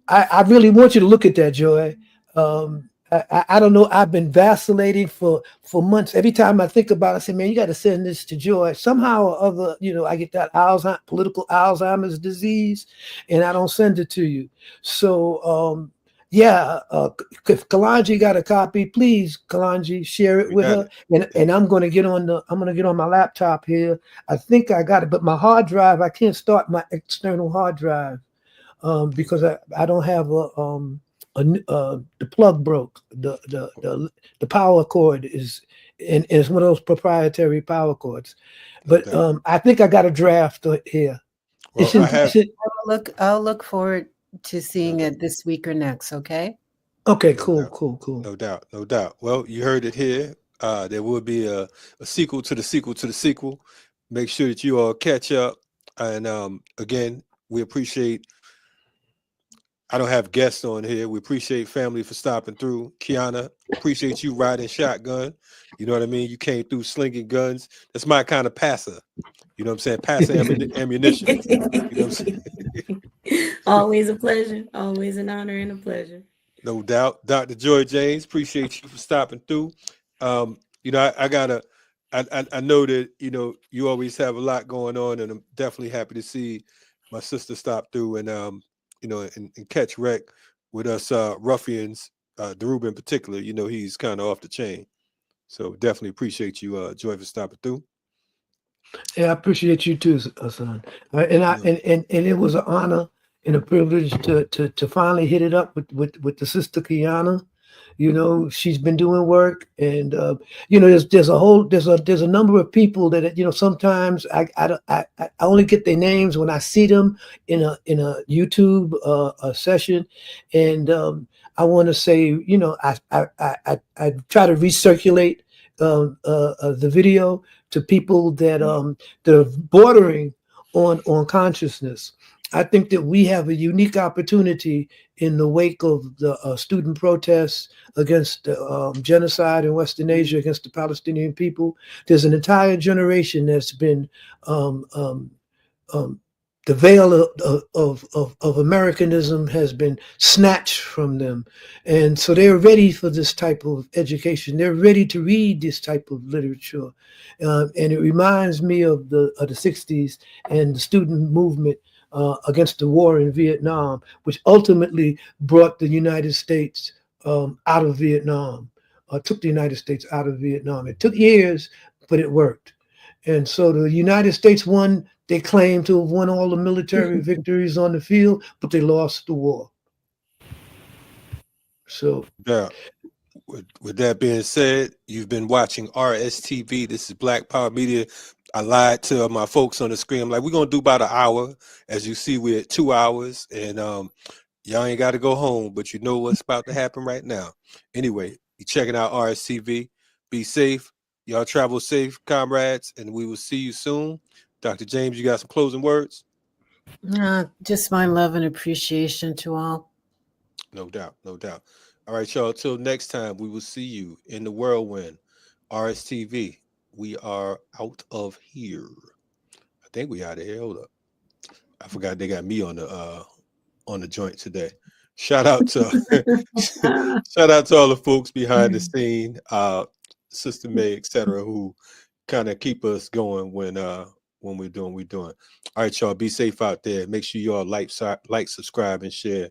I really want you to look at that, Joy. I don't know. I've been vacillating for months. Every time I think about it, I say, man, you got to send this to Joy. Somehow or other, I get that political Alzheimer's disease, and I don't send it to you. So, if Kalonji got a copy, please, Kalonji, share it with her. And I'm going to get on my laptop here. I think I got it, but my hard drive, I can't start my external hard drive because I don't have the plug broke. The power cord is, and it's one of those proprietary power cords. But I think I got a draft here. Well, I'll look forward to seeing it this week or next. Okay. Okay. Cool. No doubt. Well, you heard it here. There will be a sequel to the sequel to the sequel. Make sure that you all catch up. And again, we appreciate. I don't have guests on here. We appreciate family for stopping through. Keyanna, appreciate you riding shotgun. You know what I mean? You came through slinging guns. That's my kind of passer. You know what I'm saying? Passer ammunition. You know what I'm saying? Always a pleasure. Always an honor and a pleasure. No doubt. Dr. Joy James, appreciate you for stopping through. I know that, you always have a lot going on, and I'm definitely happy to see my sister stop through and, and catch wreck with us ruffians, Dhoruba in particular. He's kind of off the chain. So definitely appreciate you, Joy, for stopping through. Yeah, I appreciate you too, son. And it was an honor and a privilege to finally hit it up with the sister Keyanna. She's been doing work, and there's a number of people that sometimes I only get their names when I see them in a YouTube session, and I want to say I try to recirculate the video to people that are bordering on consciousness. I think that we have a unique opportunity in the wake of the student protests against genocide in Western Asia against the Palestinian people. There's an entire generation that's been the veil of Americanism has been snatched from them. And so they're ready for this type of education. They're ready to read this type of literature. And it reminds me of the 60s and the student movement against the war in Vietnam, which ultimately brought the United States out of Vietnam, took the United States out of Vietnam. It took years, but it worked. And so the United States won. They claim to have won all the military victories on the field, but they lost the war. So, yeah. With that being said, you've been watching RSTV. This is Black Power Media. I lied to my folks on the screen. I'm like, we're going to do about an hour. As you see, we're at 2 hours. And y'all ain't got to go home, but you know what's about to happen right now. Anyway, you're checking out RSTV. Be safe. Y'all travel safe, comrades. And we will see you soon. Dr. James, you got some closing words? Just my love and appreciation to all. No doubt. No doubt. All right, y'all. Till next time, we will see you in the whirlwind. RSTV. We are out of here. I think we out of here. Hold up. I forgot they got me on the joint today. Shout out to shout out to all the folks behind the scene, Sister May, etc., who kind of keep us going when we're doing what we're doing. All right, y'all. Be safe out there. Make sure y'all like, subscribe, and share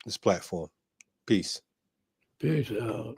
this platform. Peace. Peace out.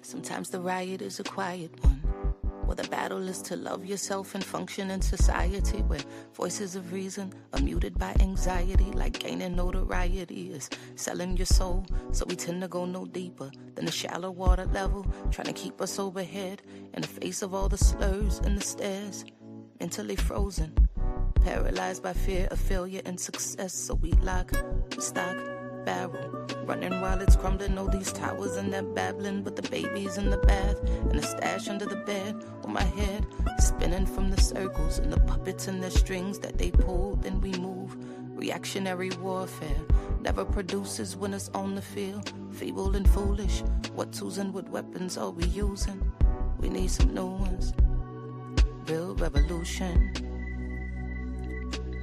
Sometimes the riot is a quiet one, where the battle is to love yourself and function in society, where voices of reason are muted by anxiety, like gaining notoriety is selling your soul. So we tend to go no deeper than the shallow water level, trying to keep us overhead in the face of all the slurs and the stares, mentally frozen, paralyzed by fear of failure and success. So we lock, we stock, barrel, running while it's crumbling. All these towers and they're babbling, but the baby's in the bath and a stash under the bed. On my head, spinning from the circles and the puppets and their strings that they pull, then we move. Reactionary warfare never produces winners on the field. Feeble and foolish, what tools and what weapons are we using? We need some new ones. Real revolution,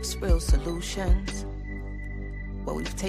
it's real solutions. What we've taken